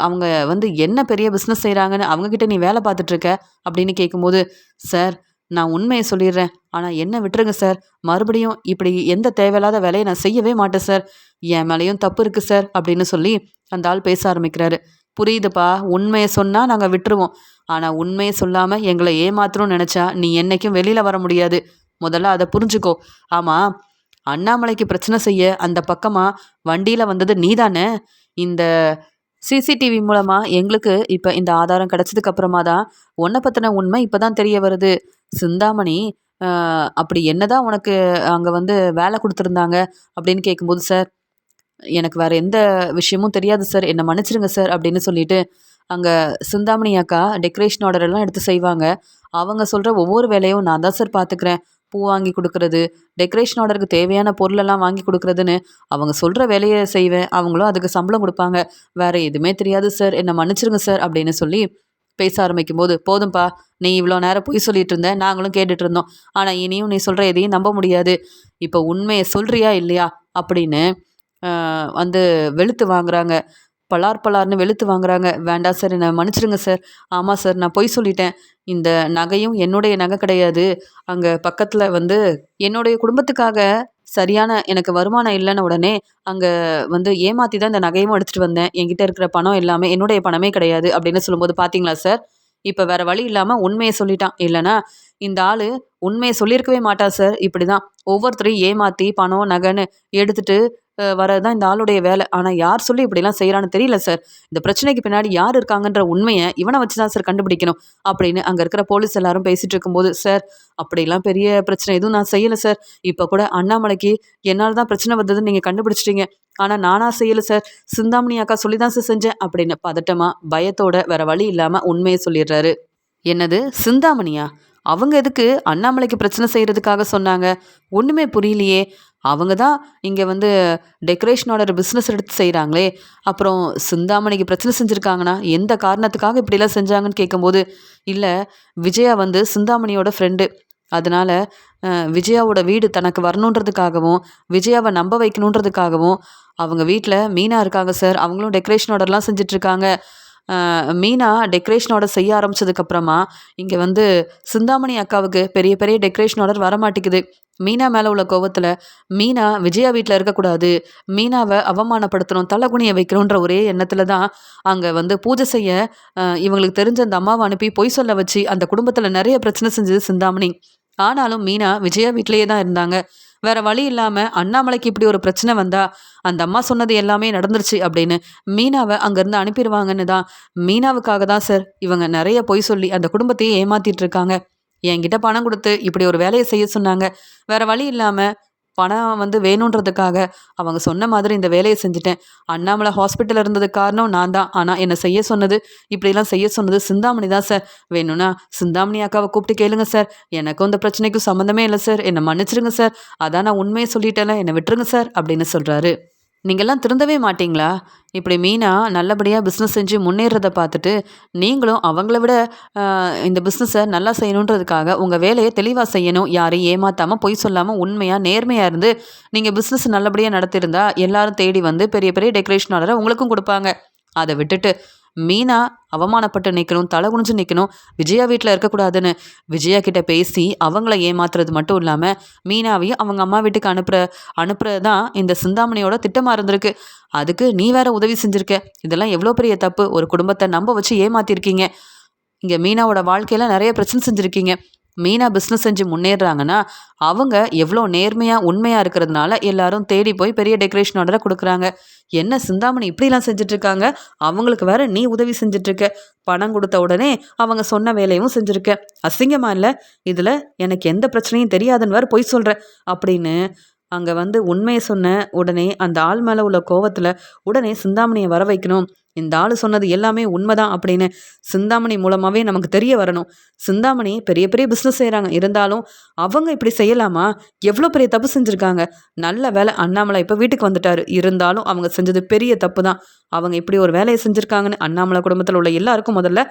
[SPEAKER 1] அவங்க வந்து என்ன பெரிய பிஸ்னஸ் செய்கிறாங்கன்னு அவங்கக்கிட்ட நீ வேலை பார்த்துட்ருக்க அப்படின்னு கேட்கும்போது, சார் நான் உண்மையை சொல்லிடுறேன். ஆனால் என்ன விட்டுருங்க சார். மறுபடியும் இப்படி எந்த தேவையில்லாத வேலையை நான் செய்யவே மாட்டேன் சார். என் மேலேயும் தப்பு இருக்குது சார் அப்படின்னு சொல்லி அந்த ஆள் பேச ஆரம்பிக்கிறாரு. புரியுதுப்பா, உண்மையை சொன்னால் நாங்கள் விட்டுருவோம். ஆனால் உண்மையை சொல்லாமல் எங்களை ஏமாத்தணும்னு நினச்சா நீ என்னைக்கும் வெளியில் வர முடியாது. முதல்ல அதை புரிஞ்சுக்கோ. ஆமாம், அண்ணாமலைக்கு பிரச்சனை செய்ய அந்த பக்கமாக வண்டியில் வந்தது நீதானே? இந்த சிசிடிவி மூலமாக எங்களுக்கு இப்போ இந்த ஆதாரம் கிடச்சதுக்கு அப்புறமா தான் உன்னை பற்றின உண்மை இப்போ தான் தெரிய வருது. சிந்தாமணி அப்படி என்னதான் உனக்கு அங்கே வந்து வேலை கொடுத்துருந்தாங்க அப்படின்னு கேட்கும்போது, சார் எனக்கு வேறு எந்த விஷயமும் தெரியாது சார், என்னை மன்னிச்சிடுங்க சார் அப்படின்னு சொல்லிட்டு அங்கே சிந்தாமணி அக்கா டெக்கரேஷன் ஆர்டர் எல்லாம் எடுத்து செய்வாங்க. அவங்க சொல்கிற ஒவ்வொரு வேலையும் நான் தான் சார் பார்த்துக்கிறேன். பூ வாங்கி கொடுக்கறது, டெக்கரேஷன் ஆர்டருக்கு தேவையான பொருளெல்லாம் வாங்கி கொடுக்குறதுன்னு அவங்க சொல்கிற வேலையை செய்வேன். அவங்களும் அதுக்கு சம்பளம் கொடுப்பாங்க. வேறு எதுவுமே தெரியாது சார், என்னை மன்னிச்சிருங்க சார் அப்படின்னு சொல்லி பேச ஆரம்பிக்கும்போது, போதும்பா, நீ இவ்வளோ நேரம் பொய் சொல்லிட்டு இருந்த, நாங்களும் கேட்டுட்டு இருந்தோம். ஆனால் இனியும் நீ சொல்கிற எதையும் நம்ப முடியாது. இப்போ உண்மையை சொல்கிறியா இல்லையா அப்படின்னு வந்து வெளுத்து வாங்குறாங்க. பலார் பலார்னு வெளுத்து வாங்குறாங்க. வேண்டாம் சார், என்னை மன்னிச்சிடுங்க சார். ஆமாம் சார், நான் பொய் சொல்லிட்டேன். இந்த நகையும் என்னுடைய நகை கிடையாது. அங்கே பக்கத்தில் வந்து என்னுடைய குடும்பத்துக்காக சரியான எனக்கு வருமானம் இல்லைன்ன உடனே அங்கே வந்து ஏமாற்றி தான் இந்த நகையும் எடுத்துகிட்டு வந்தேன். என்கிட்ட இருக்கிற பணம் எல்லாமே என்னுடைய பணமே கிடையாது அப்படின்னு சொல்லும்போது, பார்த்தீங்களா சார், இப்போ வேறு வழி இல்லாமல் உண்மையை சொல்லிட்டான். இல்லைனா இந்த ஆள் உண்மையை சொல்லியிருக்கவே மாட்டான் சார். இப்படி தான் ஒவ்வொருத்தரையும் ஏமாற்றி பணம் நகைன்னு எடுத்துட்டு வரது தான் இந்த ஆளுடைய வேலை. ஆனால் யார் சொல்லி இப்படிலாம் செய்கிறான்னு தெரியல சார். இந்த பிரச்சனைக்கு பின்னாடி யார் இருக்காங்கன்ற உண்மையை இவனை வச்சு தான் சார் கண்டுபிடிக்கணும் அப்படின்னு அங்கே இருக்கிற போலீஸ் எல்லாரும் பேசிகிட்டு இருக்கும்போது, சார் அப்படிலாம் பெரிய பிரச்சனை எதுவும் நான் செய்யலை சார். இப்போ கூட அண்ணாமலைக்கு என்னால் தான் பிரச்சனை வந்ததுன்னு நீங்கள் கண்டுபிடிச்சிட்டீங்க. ஆனால் நானாக செய்யலை சார், சிந்தாமணி அக்கா சொல்லி தான் சார் செஞ்சேன் அப்படின்னு பதட்டமாக பயத்தோட வேற வழி இல்லாமல் உண்மையை சொல்லிடுறாரு. என்னது சிந்தாமணியா? அவங்க எதுக்கு அண்ணாமலைக்கு பிரச்சனை செய்கிறதுக்காக சொன்னாங்க? ஒன்றுமே புரியலையே. அவங்க தான் இங்கே வந்து டெக்கரேஷனோட பிஸ்னஸ் எடுத்து செய்கிறாங்களே. அப்புறம் சிந்தாமணிக்கு பிரச்சனை செஞ்சுருக்காங்கன்னா எந்த காரணத்துக்காக இப்படிலாம் செஞ்சாங்கன்னு கேட்கும்போது, இல்லை, விஜயா வந்து சிந்தாமணியோட ஃப்ரெண்டு. அதனால் விஜயாவோட வீடு தனக்கு வரணுன்றதுக்காகவும் விஜயாவை நம்ப வைக்கணுன்றதுக்காகவும் அவங்க வீட்டில் மீனா இருக்காங்க சார். அவங்களும் டெக்கரேஷன் ஆர்டர்லாம் செஞ்சிட்ருக்காங்க. மீனா டெக்கரேஷன் ஆர்டர் செய்ய ஆரம்பிச்சதுக்கப்புறமா இங்கே வந்து சிந்தாமணி அக்காவுக்கு பெரிய பெரிய டெக்கரேஷன் ஆர்டர் வரமாட்டேங்குது. மீனா மேலே உள்ள கோவத்தில் மீனா விஜயா வீட்டில் இருக்கக்கூடாது, மீனாவை அவமானப்படுத்தணும், தலைகுனியை வைக்கணுன்ற ஒரே எண்ணத்தில் தான் அங்கே வந்து பூஜை செய்ய இவங்களுக்கு தெரிஞ்ச அந்த அம்மாவை அனுப்பி பொய் சொல்ல வச்சு அந்த குடும்பத்தில் நிறைய பிரச்சனை செஞ்சது சிந்தாமணி. ஆனாலும் மீனா விஜயா வீட்டிலேயே தான் இருந்தாங்க. வேற வழி இல்லாமல் அண்ணாமலைக்கு இப்படி ஒரு பிரச்சனை வந்தா அந்த அம்மா சொன்னது எல்லாமே நடந்துருச்சு அப்படின்னு மீனாவை அங்கேருந்து அனுப்பிடுவாங்கன்னு தான், மீனாவுக்காக தான் சார் இவங்க நிறைய பொய் சொல்லி அந்த குடும்பத்தையே ஏமாத்திட்டு இருக்காங்க. என்கிட்ட பணம் கொடுத்து இப்படி ஒரு வேலையை செய்ய சொன்னாங்க. வேற வழி இல்லாமல் பணம் வந்து வேணுன்றதுக்காக அவங்க சொன்ன மாதிரி இந்த வேலையை செஞ்சுட்டேன். அண்ணாமலை ஹாஸ்பிட்டலில் இருந்ததுக்கு காரணம் நான் தான். ஆனால் என்னை செய்ய சொன்னது, இப்படிலாம் செய்ய சொன்னது சிந்தாமணி தான் சார். வேணும்னா சிந்தாமணி அக்காவை கூப்பிட்டு கேளுங்க சார். எனக்கும் இந்த பிரச்சனைக்கும் சம்மந்தமே இல்லை சார். என்னை மன்னிச்சிருங்க சார். அதான் நான் உண்மையை சொல்லிட்டேன்ல, என்னை விட்டுருங்க சார் அப்படின்னு சொல்கிறாரு. நீங்கள்லாம் திருந்தவே மாட்டீங்களா? இப்படி மீனா நல்லபடியாக பிஸ்னஸ் செஞ்சு முன்னேறத பார்த்துட்டு நீங்களும் அவங்கள விட இந்த பிஸ்னஸை நல்லா செய்யணுன்றதுக்காக உங்கள் வேலையை தெளிவாக செய்யணும். யாரையும் ஏமாற்றாமல் பொய் சொல்லாமல் உண்மையாக நேர்மையாக இருந்து நீங்கள் பிஸ்னஸ் நல்லபடியாக நடத்தியிருந்தா எல்லாரும் தேடி வந்து பெரிய பெரிய டெக்கரேஷன் ஆர்டரை உங்களுக்கும் கொடுப்பாங்க. அதை விட்டுட்டு மீனா அவமானப்பட்டு நிற்கணும், தலை குனிஞ்சு நிற்கணும், விஜயா வீட்டில் இருக்கக்கூடாதுன்னு விஜயா கிட்ட பேசி அவங்கள ஏமாத்துறது மட்டும் இல்லாமல் மீனாவையும் அவங்க அம்மா வீட்டுக்கு அனுப்புறது தான் இந்த சிந்தாமணியோட திட்டமாக இருந்திருக்கு. அதுக்கு நீ வேற உதவி செஞ்சுருக்க. இதெல்லாம் எவ்வளோ பெரிய தப்பு. ஒரு குடும்பத்தை நம்ப வச்சு ஏமாத்திருக்கீங்க. இங்கே மீனாவோட வாழ்க்கையில் நிறைய பிரச்சனை செஞ்சுருக்கீங்க. மீனா பிஸ்னஸ் செஞ்சு முன்னேறாங்கன்னா அவங்க எவ்வளோ நேர்மையாக உண்மையாக இருக்கிறதுனால எல்லாரும் தேடி போய் பெரிய டெக்கரேஷன் ஆர்டரை கொடுக்குறாங்க. என்ன சிந்தாமணி இப்படிலாம் செஞ்சிட்ருக்காங்க, அவங்களுக்கு வேற நீ உதவி செஞ்சிட்ருக்க, பணம் கொடுத்த உடனே அவங்க சொன்ன வேலையும் செஞ்சுருக்க, அசிங்கமா இல்லை? இதில் எனக்கு எந்த பிரச்சனையும் தெரியாதுன்னு வேறு பொய் சொல்கிற அப்படின்னு அங்கே வந்து உண்மையை சொன்ன உடனே அந்த ஆள் மேலே உள்ள கோவத்தில் உடனே சிந்தாமணியை வர வைக்கணும். இந்த ஆள் சொன்னது எல்லாமே உண்மைதான் அப்படின்னு சிந்தாமணி மூலமாகவே நமக்கு தெரிய வரணும். சிந்தாமணி பெரிய பெரிய பிஸ்னஸ் செய்கிறாங்க, இருந்தாலும் அவங்க இப்படி செய்யலாமா? எவ்வளோ பெரிய தப்பு செஞ்சுருக்காங்க. நல்ல வேலை அண்ணாமலை இப்போ வீட்டுக்கு வந்துட்டார். இருந்தாலும் அவங்க செஞ்சது பெரிய தப்பு தான். அவங்க இப்படி ஒரு வேலையை செஞ்சுருக்காங்கன்னு அண்ணாமலை குடும்பத்தில் உள்ள எல்லாருக்கும் முதல்ல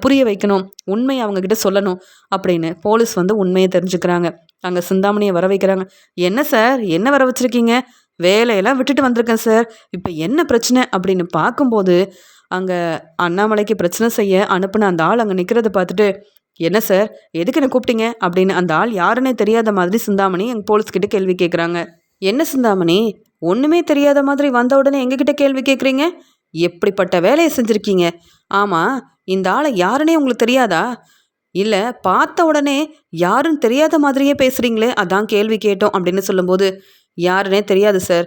[SPEAKER 1] புரிய வைக்கணும், உண்மையை அவங்கக்கிட்ட சொல்லணும் அப்படின்னு போலீஸ் வந்து உண்மையை தெரிஞ்சுக்கிறாங்க. அங்கே சிந்தாமணியை வர வைக்கிறாங்க. என்ன சார், என்ன வர வச்சுருக்கீங்க? வேலையெல்லாம் விட்டுட்டு வந்திருக்கேன் சார், இப்போ என்ன பிரச்சனை அப்படின்னு பார்க்கும்போது அங்கே அண்ணாமலைக்கு பிரச்சனை செய்ய அனுப்புன அந்த ஆள் அங்கே நிற்கிறத பார்த்துட்டு, என்ன சார், எதுக்கு என்ன கூப்பிட்டீங்க அப்படின்னு அந்த ஆள் யாருன்னே தெரியாத மாதிரி சிந்தாமணி எங்கள் போலீஸ்கிட்ட கேள்வி கேட்குறாங்க. என்ன சிந்தாமணி, ஒன்றுமே தெரியாத மாதிரி வந்த உடனே எங்ககிட்ட கேள்வி கேட்குறீங்க? எப்படிப்பட்ட வேலையை செஞ்சுருக்கீங்க? ஆமாம், இந்த ஆளை யாருன்னே உங்களுக்கு தெரியாதா? இல்லை, பார்த்த உடனே யாருன்னு தெரியாத மாதிரியே பேசுகிறீங்களே, அதான் கேள்வி கேட்டோம் அப்படின்னு சொல்லும்போது, யாருன்னே தெரியாது சார்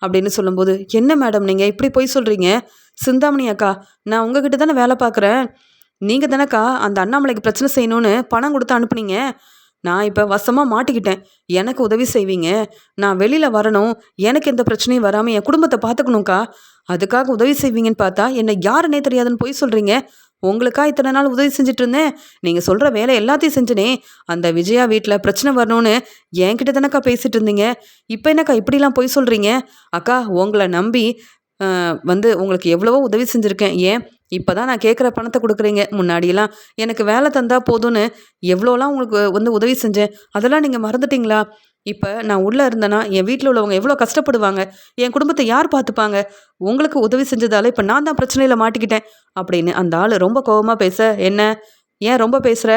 [SPEAKER 1] அப்படின்னு சொல்லும்போது, என்ன மேடம் நீங்கள் இப்படி போய் சொல்கிறீங்க? சிந்தாமணி அக்கா, நான் உங்ககிட்ட தானே வேலை பார்க்குறேன். நீங்கள் தானேக்கா அந்த அண்ணாமலைக்கு பிரச்சனை செய்யணும்னு பணம் கொடுத்து அனுப்புனீங்க. நான் இப்போ வசமாக மாட்டிக்கிட்டேன். எனக்கு உதவி செய்வீங்க. நான் வெளியில் வரணும். எனக்கு எந்த பிரச்சனையும் வராமல் என் குடும்பத்தை பார்த்துக்கணும்க்கா. அதுக்காக உதவி செய்வீங்கன்னு பார்த்தா என்னை யாருன்னே தெரியாதுன்னு போய் சொல்கிறீங்க. உங்களுக்கா இத்தனை நாள் உதவி செஞ்சுட்டு இருந்தேன். நீங்கள் சொல்கிற வேலை எல்லாத்தையும் செஞ்சனே. அந்த விஜயா வீட்டில் பிரச்சனை வரணும்னு என்கிட்ட தானேக்கா பேசிகிட்டு இருந்தீங்க. இப்போ என்னக்கா இப்படிலாம் போய் சொல்கிறீங்க? அக்கா, உங்களை நம்பி உங்களுக்கு எவ்வளவோ உதவி செஞ்சுருக்கேன். ஏன் இப்போ தான் நான் கேட்குற பணத்தை கொடுக்குறீங்க? முன்னாடியெல்லாம் எனக்கு வேலை தந்தால் போதும்னு எவ்வளோலாம் உங்களுக்கு உதவி செஞ்சேன். அதெல்லாம் நீங்கள் மறந்துட்டீங்களா? இப்போ நான் உள்ளே இருந்தேன்னா என் வீட்டில் உள்ளவங்க எவ்வளோ கஷ்டப்படுவாங்க, என் குடும்பத்தை யார் பார்த்துப்பாங்க? உங்களுக்கு உதவி செஞ்சதால இப்போ நான் தான் பிரச்சனையில் மாட்டிக்கிட்டேன் அப்படின்னு அந்த ஆள் ரொம்ப கோபமாக பேச, என்ன ஏன் ரொம்ப பேசுகிற?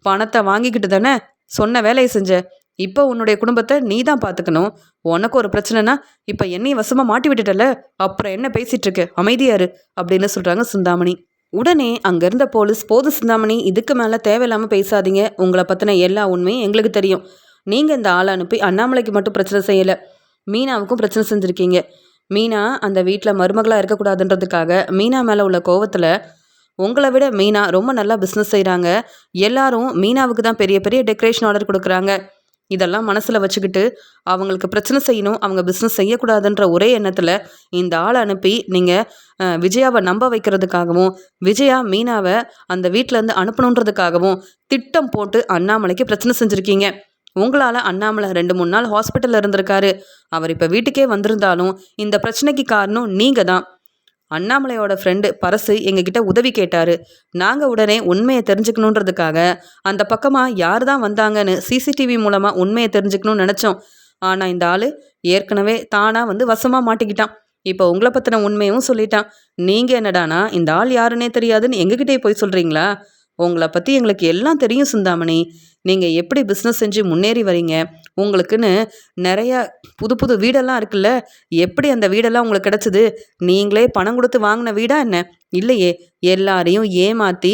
[SPEAKER 1] பணத்தை வாங்கிக்கிட்டு தானே சொன்ன வேலையை செஞ்ச. இப்போ உன்னுடைய குடும்பத்தை நீ தான் பார்த்துக்கணும். உனக்கு ஒரு பிரச்சனைனா இப்போ என்னையும் வசமாக மாட்டி விட்டுட்டல, அப்புறம் என்ன பேசிகிட்டு இருக்கு, அமைதியாரு அப்படின்னு சொல்கிறாங்க சிந்தாமணி. உடனே அங்கே இருந்த போலீஸ், போது சிந்தாமணி, இதுக்கு மேலே தேவையில்லாமல் பேசாதீங்க. உங்களை பற்றின எல்லா உண்மையும் எங்களுக்கு தெரியும். நீங்கள் இந்த ஆளை அனுப்பி அண்ணாமலைக்கு மட்டும் பிரச்சனை செய்யலை, மீனாவுக்கும் பிரச்சனை செஞ்சுருக்கீங்க. மீனா அந்த வீட்டில் மருமகளாக இருக்கக்கூடாதுன்றதுக்காக மீனா மேலே உள்ள கோவத்தில் உங்களை விட மீனா ரொம்ப நல்லா பிஸ்னஸ் செய்கிறாங்க. எல்லாரும் மீனாவுக்கு தான் பெரிய பெரிய டெக்கரேஷன் ஆர்டர் கொடுக்குறாங்க. இதெல்லாம் மனசில் வச்சுக்கிட்டு அவங்களுக்கு பிரச்சனை செய்யணும், அவங்க பிஸ்னஸ் செய்யக்கூடாதுன்ற ஒரே எண்ணத்தில் இந்த ஆளை அனுப்பி நீங்கள் விஜயாவை நம்ப வைக்கிறதுக்காகவும் விஜயா மீனாவை அந்த வீட்டிலேருந்து அனுப்பணுன்றதுக்காகவும் திட்டம் போட்டு அண்ணாமலைக்கு பிரச்சனை செஞ்சுருக்கீங்க. உங்களால் அண்ணாமலை 2-3 நாள் ஹாஸ்பிட்டலில் இருந்திருக்காரு. அவர் இப்போ வீட்டுக்கே வந்திருந்தாலும் இந்த பிரச்சனைக்கு காரணம் நீங்கள் தான். அண்ணாமலையோட ஃப்ரெண்டு பரசு எங்ககிட்ட உதவி கேட்டார். நாங்கள் உடனே உண்மையை தெரிஞ்சுக்கணுன்றதுக்காக அந்த பக்கமாக யார் தான் வந்தாங்கன்னு சிசிடிவி மூலமாக உண்மையை தெரிஞ்சுக்கணும்னு நினச்சோம். ஆனால் இந்த ஆள் ஏற்கனவே தானாக வசமாக மாட்டிக்கிட்டான். இப்போ உங்களை பற்றின உண்மையும் சொல்லிட்டான். நீங்கள் என்னடானா இந்த ஆள் யாருன்னே தெரியாதுன்னு எங்ககிட்டே போய் சொல்கிறீங்களா? உங்களை பற்றி எங்களுக்கு எல்லாம் தெரியும் சிந்தாமணி. நீங்கள் எப்படி பிஸ்னஸ் செஞ்சு முன்னேறி வரீங்க, உங்களுக்குன்னு நிறையா புது புது வீடெல்லாம் இருக்குல்ல, எப்படி அந்த வீடெல்லாம் உங்களுக்கு கிடச்சிது? நீங்களே பணம் கொடுத்து வாங்கின வீடா என்ன? இல்லையே, எல்லாரையும் ஏமாற்றி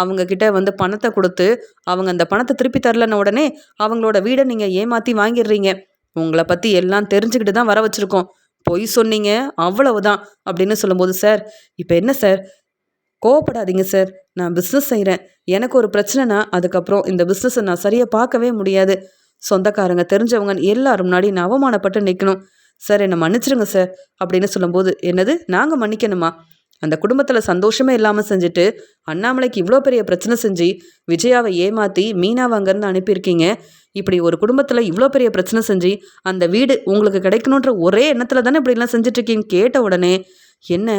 [SPEAKER 1] அவங்கக்கிட்ட பணத்தை கொடுத்து அவங்க அந்த பணத்தை திருப்பி தரலன்ன உடனே அவங்களோட வீடை நீங்கள் ஏமாற்றி வாங்கிடுறீங்க. உங்களை பற்றி எல்லாம் தெரிஞ்சுக்கிட்டு தான் வர வச்சுருக்கோம். பொய் சொன்னீங்க, அவ்வளவுதான் அப்படின்னு சொல்லும்போது, சார் இப்போ என்ன சார், கோவப்படாதீங்க சார். நான் பிஸ்னஸ் செய்கிறேன். எனக்கு ஒரு பிரச்சனைனா அதுக்கப்புறம் இந்த பிஸ்னஸை நான் சரியாக பார்க்கவே முடியாது. சொந்தக்காரங்க, தெரிஞ்சவங்க எல்லாரும் முன்னாடி நான் அவமானப்பட்டு நிற்கணும். சார் என்னை மன்னிச்சிருங்க சார் அப்படின்னு சொல்லும்போது, என்னது நாங்கள் மன்னிக்கணுமா? அந்த குடும்பத்தில் சந்தோஷமே இல்லாமல் செஞ்சுட்டு அண்ணாமலைக்கு இவ்வளோ பெரிய பிரச்சனை செஞ்சு விஜயாவை ஏமாற்றி மீனாவை அங்கேருந்து அனுப்பியிருக்கீங்க. இப்படி ஒரு குடும்பத்தில் இவ்வளோ பெரிய பிரச்சனை செஞ்சு அந்த வீடு உங்களுக்கு கிடைக்கணுன்ற ஒரே எண்ணத்தில் தானே இப்படிலாம் செஞ்சிட்ருக்கீங்கன்னு கேட்ட உடனே, என்ன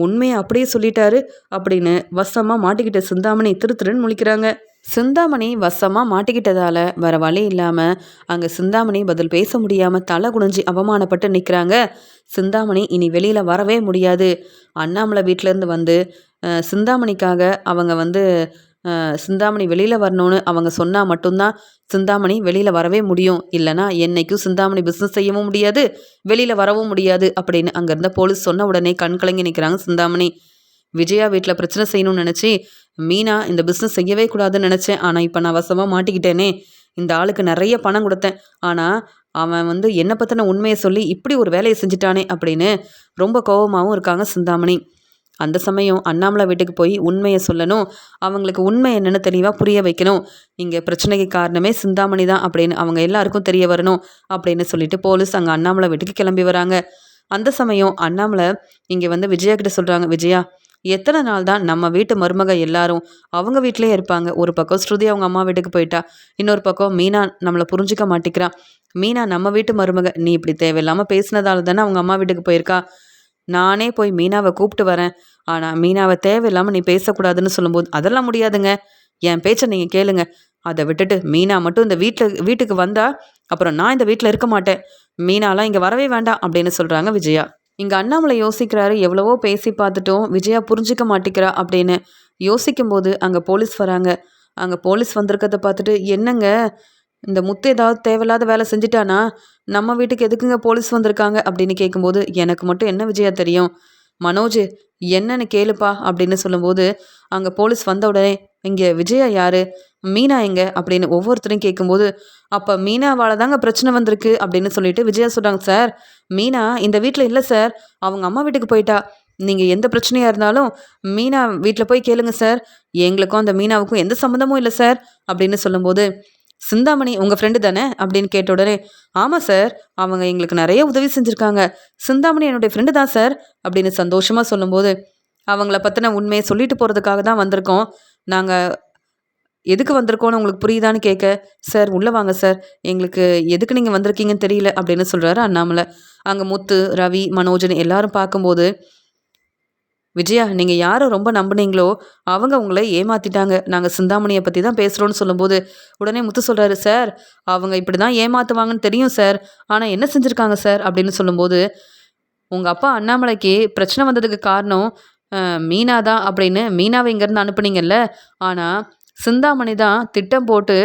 [SPEAKER 1] உண்மையை அப்படியே சொல்லிட்டாரு அப்படின்னு வசமாக மாட்டிக்கிட்ட சிந்தாமணி திருன்னு முழிக்கிறாங்க. சிந்தாமணி வசமாக மாட்டிக்கிட்டதால வர வழி இல்லாமல் அங்கே சிந்தாமணி பதில் பேச முடியாமல் தலை குனிஞ்சி அவமானப்பட்டு நிற்கிறாங்க. சிந்தாமணி இனி வெளியில் வரவே முடியாது. அண்ணாமலை வீட்டிலேருந்து சிந்தாமணிக்காக அவங்க சிந்தாமணி வெளியில் வரணும்னு அவங்க சொன்னால் மட்டும்தான் சிந்தாமணி வெளியில் வரவே முடியும். இல்லைனா என்னைக்கும் சிந்தாமணி பிஸ்னஸ் செய்யவும் முடியாது, வெளியில் வரவும் முடியாது அப்படின்னு அங்கேருந்த போலீஸ் சொன்ன உடனே கண் கலங்கி நிற்கிறாங்க சிந்தாமணி. விஜயா வீட்டில் பிரச்சனை செய்யணும்னு நினச்சி மீனா இந்த பிஸ்னஸ் செய்யவே கூடாதுன்னு நினச்சேன். ஆனால் இப்போ நான் வசமாக மாட்டிக்கிட்டேனே. இந்த ஆளுக்கு நிறைய பணம் கொடுத்தேன், ஆனால் அவன் என்னை பற்றின உண்மையை சொல்லி இப்படி ஒரு வேலையை செஞ்சிட்டானே அப்படின்னு ரொம்ப கோபமாகவும் இருக்காங்க சிந்தாமணி. அந்த சமயம் அண்ணாமலை வீட்டுக்கு போய் உண்மையை சொல்லணும், அவங்களுக்கு உண்மை என்னென்னு தெளிவாக புரிய வைக்கணும். இங்கே பிரச்சனைக்கு காரணமே சிந்தாமணி தான் அப்படின்னு அவங்க எல்லாருக்கும் தெரிய வரணும் அப்படின்னு சொல்லிட்டு போலீஸ் அங்கே அண்ணாமலை வீட்டுக்கு கிளம்பி வராங்க. அந்த சமயம் அண்ணாமலை இங்கே விஜயா கிட்ட சொல்கிறாங்க, விஜயா எத்தனை நாள் தான் நம்ம வீட்டு மருமக எல்லாரும் அவங்க வீட்டிலே இருப்பாங்க. ஒரு பக்கம் ஸ்ருதி அவங்க அம்மா வீட்டுக்கு போயிட்டா, இன்னொரு பக்கம் மீனா நம்மளை புரிஞ்சிக்க மாட்டேங்கிறான். மீனா நம்ம வீட்டு மருமக, நீ இப்படி தேவையில்லாமல் பேசினதால தானே அவங்க அம்மா வீட்டுக்கு போயிருக்கா. நானே போய் மீனாவை கூப்பிட்டு வரேன், ஆனால் மீனாவை தேவையில்லாமல் நீ பேசக்கூடாதுன்னு சொல்லும்போது, அதெல்லாம் முடியாதுங்க, என் பேச்சை நீங்கள் கேளுங்க. அதை விட்டுட்டு மீனா மட்டும் இந்த வீட்டுக்கு வந்தா அப்புறம் நான் இந்த வீட்டில் இருக்க மாட்டேன். மீனாலாம் இங்கே வரவே வேண்டாம் அப்படின்னு சொல்கிறாங்க விஜயா. இங்கே அண்ணாமலை யோசிக்கிறாரு, எவ்வளவோ பேசி பார்த்துட்டோம், விஜயா புரிஞ்சிக்க மாட்டேங்கிறா அப்படின்னு யோசிக்கும்போது அங்கே போலீஸ் வராங்க. அங்கே போலீஸ் வந்திருக்கிறத பார்த்துட்டு, என்னங்க இந்த முத்து ஏதாவது தேவையில்லாத வேலை செஞ்சுட்டானா? நம்ம வீட்டுக்கு எதுக்குங்க போலீஸ் வந்திருக்காங்க அப்படின்னு கேட்கும்போது, எனக்கு மட்டும் என்ன விஜயா தெரியும்? மனோஜ் என்னன்னு கேளுப்பா அப்படின்னு சொல்லும்போது, அங்கே போலீஸ் வந்த உடனே, இங்கே விஜயா யாரு? மீனா எங்க அப்படின்னு ஒவ்வொருத்தரையும் கேட்கும்போது, அப்போ மீனாவால் தாங்க பிரச்சனை வந்திருக்கு அப்படின்னு சொல்லிட்டு விஜயா சொல்கிறாங்க. சார், மீனா இந்த வீட்டில் இல்லை சார், அவங்க அம்மா வீட்டுக்கு போயிட்டா. நீங்கள் எந்த பிரச்சனையாக இருந்தாலும் மீனா வீட்டில் போய் கேளுங்க சார். எங்களுக்கும் அந்த மீனாவுக்கும் எந்த சம்மந்தமும் இல்லை சார் அப்படின்னு சொல்லும்போது, சிந்தாமணி உங்கள் ஃப்ரெண்டு தானே அப்படின்னு கேட்ட உடனே, ஆமாம் சார், அவங்க எங்களுக்கு நிறைய உதவி செஞ்சுருக்காங்க. சிந்தாமணி என்னுடைய ஃப்ரெண்டு தான் சார் அப்படின்னு சந்தோஷமாக சொல்லும்போது, அவங்கள பற்றின உண்மையை சொல்லிட்டு போகிறதுக்காக தான் வந்திருக்கோம். நாங்கள் எதுக்கு வந்திருக்கோன்னு உங்களுக்கு புரியுதான்னு கேட்க, சார் உள்ளே வாங்க சார், எங்களுக்கு எதுக்கு நீங்கள் வந்திருக்கீங்கன்னு தெரியல அப்படின்னு சொல்கிறாரு அண்ணாமலை. அங்கே முத்து, ரவி, மனோஜன் எல்லாரும் பார்க்கும்போது, விஜயா நீங்கள் யாரை ரொம்ப நம்புனீங்களோ அவங்க உங்களை ஏமாத்திட்டாங்க. நாங்கள் சிந்தாமணியை பற்றி தான் பேசுகிறோன்னு சொல்லும்போது, உடனே முத்து சொல்கிறாரு, சார் அவங்க இப்படி தான் ஏமாற்றுவாங்கன்னு தெரியும் சார், ஆனால் என்ன செஞ்சுருக்காங்க சார் அப்படின்னு சொல்லும்போது, உங்கள் அப்பா அண்ணாமலைக்கு பிரச்சனை வந்ததுக்கு காரணம் மீனா தான் அப்படின்னு மீனாவை இங்கேருந்து அனுப்புனீங்கல்ல. ஆனால் சிந்தாமணி தான் திட்டம் போட்டு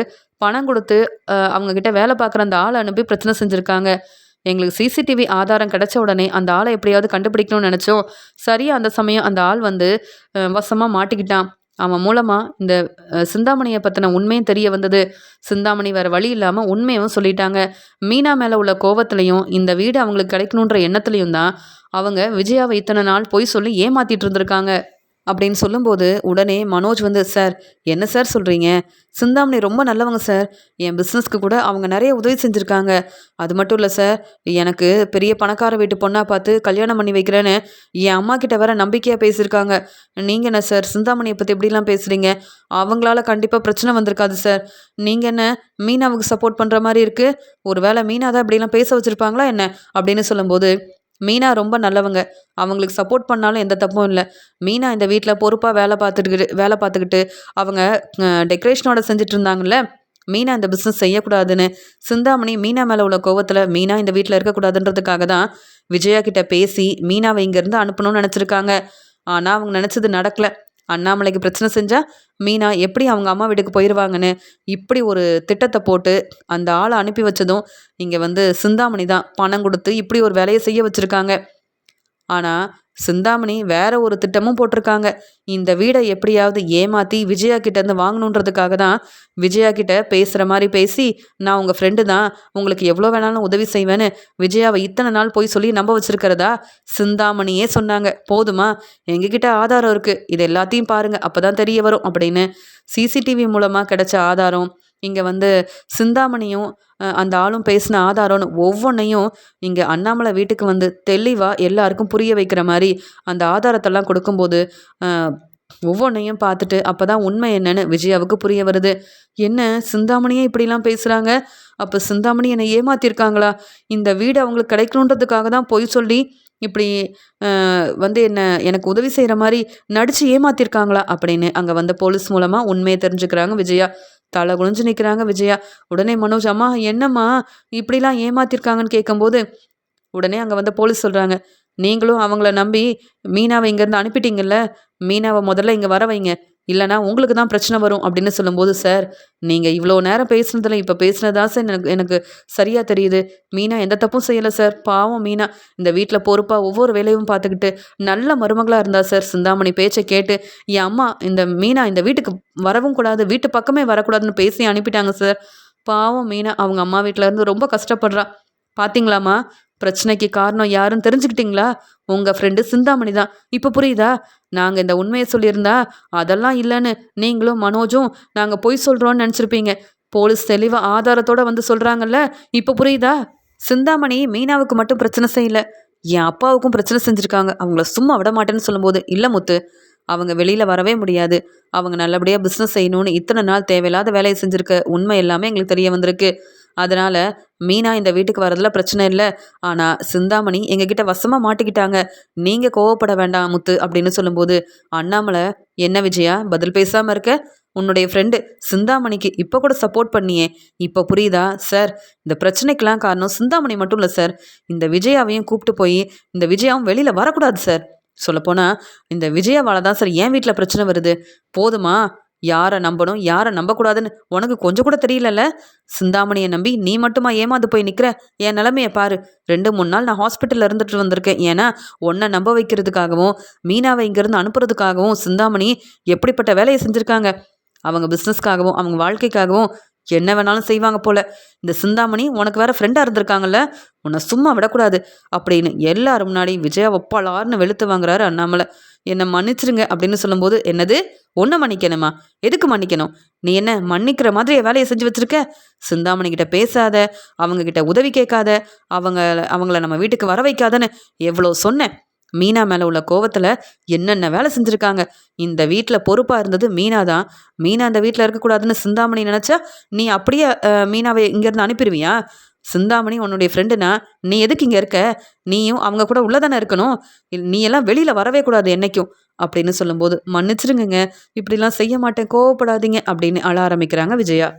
[SPEAKER 1] பணம் கொடுத்து அவங்கக்கிட்ட வேலை பார்க்குற அந்த ஆளை அனுப்பி பிரச்சனை செஞ்சுருக்காங்க. எங்களுக்கு சிசிடிவி ஆதாரம் கிடைச்ச உடனே அந்த ஆளை எப்படியாவது கண்டுபிடிக்கணும்னு நினச்சோம். சரியா அந்த சமயம் அந்த ஆள் வந்து வசமாக மாட்டிக்கிட்டான். அவன் மூலமாக இந்த சிந்தாமணியை பற்றின உண்மையும் தெரிய வந்தது. சிந்தாமணி வேறு வழி இல்லாமல் உண்மையும் சொல்லிட்டாங்க. மீனா மேலே உள்ள கோவத்துலையும் இந்த வீடு அவங்களுக்கு கிடைக்கணுன்ற எண்ணத்துலையும் தான் அவங்க விஜயாவை இத்தனை நாள் பொய் சொல்லி ஏமாத்திட்டு இருந்திருக்காங்க அப்படின்னு சொல்லும்போது, உடனே மனோஜ் வந்து, சார் என்ன சார் சொல்கிறீங்க? சிந்தாமணி ரொம்ப நல்லவங்க சார். என் பிஸ்னஸ்க்கு கூட அவங்க நிறைய உதவி செஞ்சுருக்காங்க. அது மட்டும் இல்லை சார், எனக்கு பெரிய பணக்கார வீட்டு பொண்ணாக பார்த்து கல்யாணம் பண்ணி வைக்கிறேன்னு என் அம்மா கிட்ட வேற நம்பிக்கையாக பேசியிருக்காங்க. நீங்கள் என்ன சார் சிந்தாமணியை பற்றி எப்படிலாம் பேசுகிறீங்க? அவங்களால கண்டிப்பாக பிரச்சனை வந்திருக்காது சார். நீங்கள் என்ன மீனாவுக்கு சப்போர்ட் பண்ணுற மாதிரி இருக்குது? ஒரு வேளை மீனா தான் இப்படிலாம் பேச வச்சுருப்பாங்களா என்ன அப்படின்னு சொல்லும்போது, மீனா ரொம்ப நல்லவங்க. அவங்களுக்கு சப்போர்ட் பண்ணாலும் எந்த தப்பும் இல்லை. மீனா இந்த வீட்டில் பொறுப்பாக வேலை பார்த்துக்கிட்டு அவங்க டெக்கரேஷனோட செஞ்சுட்டு இருந்தாங்கல்ல. மீனா இந்த பிஸ்னஸ் செய்யக்கூடாதுன்னு சிந்தாமணி மீனா மேலே உள்ள கோவத்தில் மீனா இந்த வீட்டில் இருக்கக்கூடாதுன்றதுக்காக தான் விஜயா கிட்ட பேசி மீனாவை இங்கேருந்து அனுப்பணும்னு நினச்சிருக்காங்க. ஆனால் அவங்க நினச்சது நடக்கலை. அண்ணாமலைக்கு பிரச்சனை செஞ்சால் மீனா எப்படி அவங்க அம்மா வீட்டுக்கு போயிடுவாங்கன்னு இப்படி ஒரு திட்டத்தை போட்டு அந்த ஆளை அனுப்பி வச்சதும் இங்கே வந்து சிந்தாமணி தான் பணம் கொடுத்து இப்படி ஒரு வேலையை செய்ய வச்சுருக்காங்க. ஆனால் சிந்தாமணி வேற ஒரு திட்டமும் போட்டிருக்காங்க. இந்த வீடை எப்படியாவது ஏமாற்றி விஜயா கிட்டேருந்து வாங்கணுன்றதுக்காக தான் விஜயா கிட்ட பேசுகிற மாதிரி பேசி, நான் உங்கள் ஃப்ரெண்டு தான், உங்களுக்கு எவ்வளோ வேணாலும் உதவி செய்வேன்னு விஜயாவை இத்தனை நாள் போய் சொல்லி நம்ப வச்சிருக்கிறதா சிந்தாமணியே சொன்னாங்க. போதுமா? எங்ககிட்ட ஆதாரம் இருக்குது, இது எல்லாத்தையும் பாருங்கள், அப்போ தான் தெரிய வரும் அப்படின்னு சிசிடிவி மூலமாக கிடைச்ச ஆதாரம், இங்கே வந்து சிந்தாமணியும் அந்த ஆளும் பேசின ஆதாரம்னு ஒவ்வொன்றையும் இங்கே அண்ணாமலை வீட்டுக்கு வந்து தெளிவாக எல்லாருக்கும் புரிய வைக்கிற மாதிரி அந்த ஆதாரத்தெல்லாம் கொடுக்கும்போது ஒவ்வொன்றையும் பார்த்துட்டு அப்போ தான் உண்மை என்னன்னு விஜயாவுக்கு புரிய வருது. என்ன சிந்தாமணியே இப்படிலாம் பேசுகிறாங்க? அப்போ சிந்தாமணி என்னை ஏமாத்திருக்காங்களா? இந்த வீடு அவங்களுக்கு கிடைக்கணுன்றதுக்காக தான் பொய் சொல்லி இப்படி வந்து எனக்கு உதவி செய்கிற மாதிரி நடித்து ஏமாத்திருக்காங்களா அப்படின்னு அங்கே வந்த போலீஸ் மூலமாக உண்மையை தெரிஞ்சுக்கிறாங்க விஜயா. தலை குனிஞ்சு நிற்கிறாங்க விஜயா. உடனே மனோஜ், அம்மா என்னம்மா இப்படிலாம் ஏமாத்திருக்காங்கன்னு கேட்கும்போது உடனே அங்கே வந்து போலீஸ் சொல்கிறாங்க, நீங்களும் அவங்கள நம்பி மீனாவை இங்கேருந்து அனுப்பிட்டீங்கல்ல, மீனாவை முதல்ல இங்கே வர வைங்க, இல்லைனா உங்களுக்கு தான் பிரச்சனை வரும் அப்படின்னு சொல்லும்போது, சார் நீங்கள் இவ்வளோ நேரம் பேசுனதில் இப்போ பேசுனதா சார் எனக்கு சரியாக தெரியுது. மீனா எந்த தப்பும் செய்யலை சார். பாவம் மீனா இந்த வீட்டில் பொறுப்பாக ஒவ்வொரு வேலையும் பார்த்துக்கிட்டு நல்ல மருமகளாக இருந்தா சார். சிந்தாமணி பேச்சை கேட்டு என் அம்மா இந்த மீனா இந்த வீட்டுக்கு வரவும் கூடாது, வீட்டு பக்கமே வரக்கூடாதுன்னு பேசி அனுப்பிட்டாங்க சார். பாவம் மீனா அவங்க அம்மா வீட்டில் இருந்து ரொம்ப கஷ்டப்படுறா. பார்த்தீங்களாம்மா, பிரச்சனைக்கு காரணம் யாருன்னு தெரிஞ்சுக்கிட்டீங்களா? உங்கள் ஃப்ரெண்டு சிந்தாமணி தான். இப்போ புரியுதா? நாங்கள் இந்த உண்மையை சொல்லியிருந்தா அதெல்லாம் இல்லைன்னு நீங்களும் மனோஜும் நாங்கள் பொய் சொல்கிறோன்னு நினச்சிருப்பீங்க. போலீஸ் தெளிவாக ஆதாரத்தோடு வந்து சொல்கிறாங்கல்ல, இப்போ புரியுதா? சிந்தாமணி மீனாவுக்கு மட்டும் பிரச்சனை செய்யலை, என் அப்பாவுக்கும் பிரச்சனை செஞ்சுருக்காங்க. அவங்கள சும்மா விட மாட்டேன்னு சொல்லும்போது, இல்லை முத்து, அவங்க வெளியில் வரவே முடியாது. அவங்க நல்லபடியாக பிஸ்னஸ் செய்யணும்னு இத்தனை நாள் தேவையில்லாத வேலையை செஞ்சுருக்க உண்மை எல்லாமே எங்களுக்கு தெரிய வந்திருக்கு. அதனால் மீனா இந்த வீட்டுக்கு வரதுல பிரச்சனை இல்லை. ஆனால் சிந்தாமணி எங்ககிட்ட வசமாக மாட்டிக்கிட்டாங்க. நீங்கள் கோவப்பட வேண்டாம் முத்து அப்படின்னு சொல்லும்போது, அண்ணாமலை, என்ன விஜயா பதில் பேசாமல் இருக்க? உன்னுடைய ஃப்ரெண்டு சிந்தாமணிக்கு இப்போ கூட சப்போர்ட் பண்ணியே, இப்போ புரியுதா? சார் இந்த பிரச்சனைக்கெல்லாம் காரணம் சிந்தாமணி மட்டும் இல்லை சார், இந்த விஜயாவையும் கூப்பிட்டு போய் இந்த விஜயாவும் வெளியில் வரக்கூடாது சார். சொல்லப்போனால் இந்த விஜயாவால் தான் சார் என் வீட்டில் பிரச்சனை வருது. போதுமா? யாரை நம்பணும் யாரை நம்பக்கூடாதுன்னு உனக்கு கொஞ்சம் கூட தெரியலல்ல. சிந்தாமணியை நம்பி நீ மட்டுமா ஏமாந்து போய் நிற்கிற? என் நிலைமையை பாரு. 2 3 நாள் நான் ஹாஸ்பிட்டலில் இருந்துட்டு வந்திருக்கேன். ஏன்னா உன்னை நம்ப வைக்கிறதுக்காகவும் மீனாவை இங்கேருந்து அனுப்புறதுக்காகவும் சிந்தாமணி எப்படிப்பட்ட வேலையை செஞ்சுருக்காங்க. அவங்க பிஸ்னஸ்க்காகவும் அவங்க வாழ்க்கைக்காகவும் என்ன வேணாலும் செய்வாங்க போல. இந்த சிந்தாமணி உனக்கு வேற ஃப்ரெண்டாக இருந்திருக்காங்கல்ல, உன்னை சும்மா விடக்கூடாது அப்படின்னு எல்லாரும் முன்னாடி விஜயா ஒப்பாளார்னு வெளுத்து வாங்குறாரு அண்ணாமலை. என்னை மன்னிச்சிருங்க அப்படின்னு சொல்லும்போது, என்னது ஒன்றை மன்னிக்கணுமா? எதுக்கு மன்னிக்கணும்? நீ என்ன மன்னிக்கிற மாதிரி வேலையை செஞ்சு வச்சிருக்க? சிந்தாமணி கிட்ட பேசாத, அவங்க கிட்ட உதவி கேட்காத, அவங்கள நம்ம வீட்டுக்கு வர வைக்காதன்னு எவ்வளோ சொன்னேன். மீனா மேலே உள்ள கோவத்தில் என்னென்ன வேலை செஞ்சுருக்காங்க. இந்த வீட்டில் பொறுப்பாக இருந்தது மீனா தான். மீனா இந்த வீட்டில் இருக்கக்கூடாதுன்னு சிந்தாமணி நினச்சா நீ அப்படியே மீனாவை இங்கேருந்து அனுப்பிடுவியா? சிந்தாமணி உன்னுடைய ஃப்ரெண்டுனா நீ எதுக்கு இங்கே இருக்க? நீயும் அவங்க கூட உள்ளதானே இருக்கணும். நீ எல்லாம் வெளியில் வரவே கூடாது என்னைக்கும் அப்படின்னு சொல்லும்போது, மன்னிச்சிருங்க, இப்படிலாம் செய்ய மாட்டேன், கோவப்படாதீங்க அப்படின்னு அழ ஆரம்பிக்கிறாங்க விஜயா.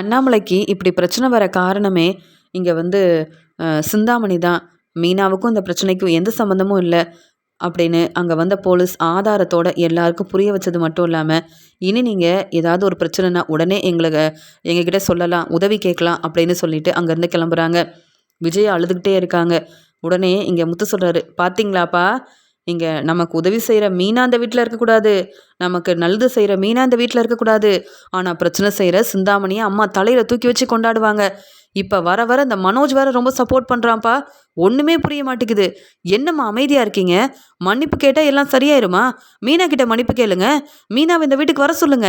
[SPEAKER 1] அண்ணாமலைக்கு இப்படி பிரச்சனை வர காரணமே இங்கே சிந்தாமணி தான். மீனாவுக்கும் இந்த பிரச்சனைக்கும் எந்த சம்மந்தமும் இல்லை அப்படின்னு அங்கே வந்த போலீஸ் ஆதாரத்தோட எல்லாருக்கும் புரிய வச்சது மட்டும் இல்லாமல், இனி நீங்கள் ஏதாவது ஒரு பிரச்சனைனா உடனே எங்ககிட்ட சொல்லலாம், உதவி கேட்கலாம் அப்படின்னு சொல்லிட்டு அங்கேருந்து கிளம்புறாங்க. விஜய் அழுதுகிட்டே இருக்காங்க. உடனே இங்கே முத்து சொல்கிறாரு, பார்த்தீங்களாப்பா, இங்கே நமக்கு உதவி செய்கிற மீனா அந்த வீட்டில் இருக்கக்கூடாது, நமக்கு நல்லது செய்கிற மீனா இந்த வீட்டில் இருக்கக்கூடாது, ஆனால் பிரச்சனை செய்கிற சிந்தாமணியை அம்மா தலையில் தூக்கி வச்சு கொண்டாடுவாங்க. இப்போ வர வர இந்த மனோஜ் வேற ரொம்ப சப்போர்ட் பண்ணுறான்ப்பா. ஒன்றுமே புரிய மாட்டேங்குது. என்னம்மா அமைதியாக இருக்கீங்க? மன்னிப்பு கேட்டால் எல்லாம் சரியாயிருமா? மீனா கிட்ட மன்னிப்பு கேளுங்க. மீனாவை இந்த வீட்டுக்கு வர சொல்லுங்க.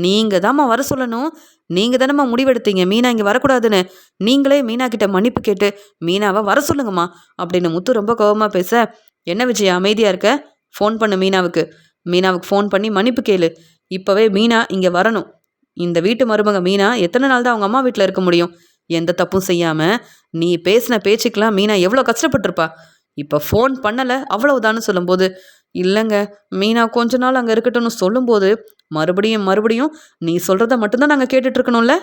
[SPEAKER 1] நீங்கள் தாம்மா வர சொல்லணும். நீங்கள் தானம்மா முடிவெடுத்தீங்க மீனா இங்கே வரக்கூடாதுன்னு. நீங்களே மீனா கிட்ட மன்னிப்பு கேட்டு மீனாவை வர சொல்லுங்கம்மா அப்படின்னு முத்து ரொம்ப கோபமாக பேச, என்ன விஜயா அமைதியாக இருக்க? ஃபோன் பண்ணு மீனாவுக்கு. மீனாவுக்கு ஃபோன் பண்ணி மன்னிப்பு கேளு. இப்போவே மீனா இங்கே வரணும். இந்த வீட்டு மருமக மீனா எத்தனை நாள் தான் அவங்க அம்மா வீட்டில் இருக்க முடியும்? எந்த தப்பும் செய்யாமல் நீ பேசின பேச்சுக்கெலாம் மீனா எவ்வளோ கஷ்டப்பட்டிருப்பா. இப்போ ஃபோன் பண்ணலை அவ்வளவுதான்னு சொல்லும்போது, இல்லைங்க மீனா கொஞ்ச நாள் அங்கே இருக்கட்டும்னு சொல்லும்போது, மறுபடியும் மறுபடியும் நீ சொல்கிறத மட்டும்தான் நாங்கள் கேட்டுட்ருக்கணும்ல.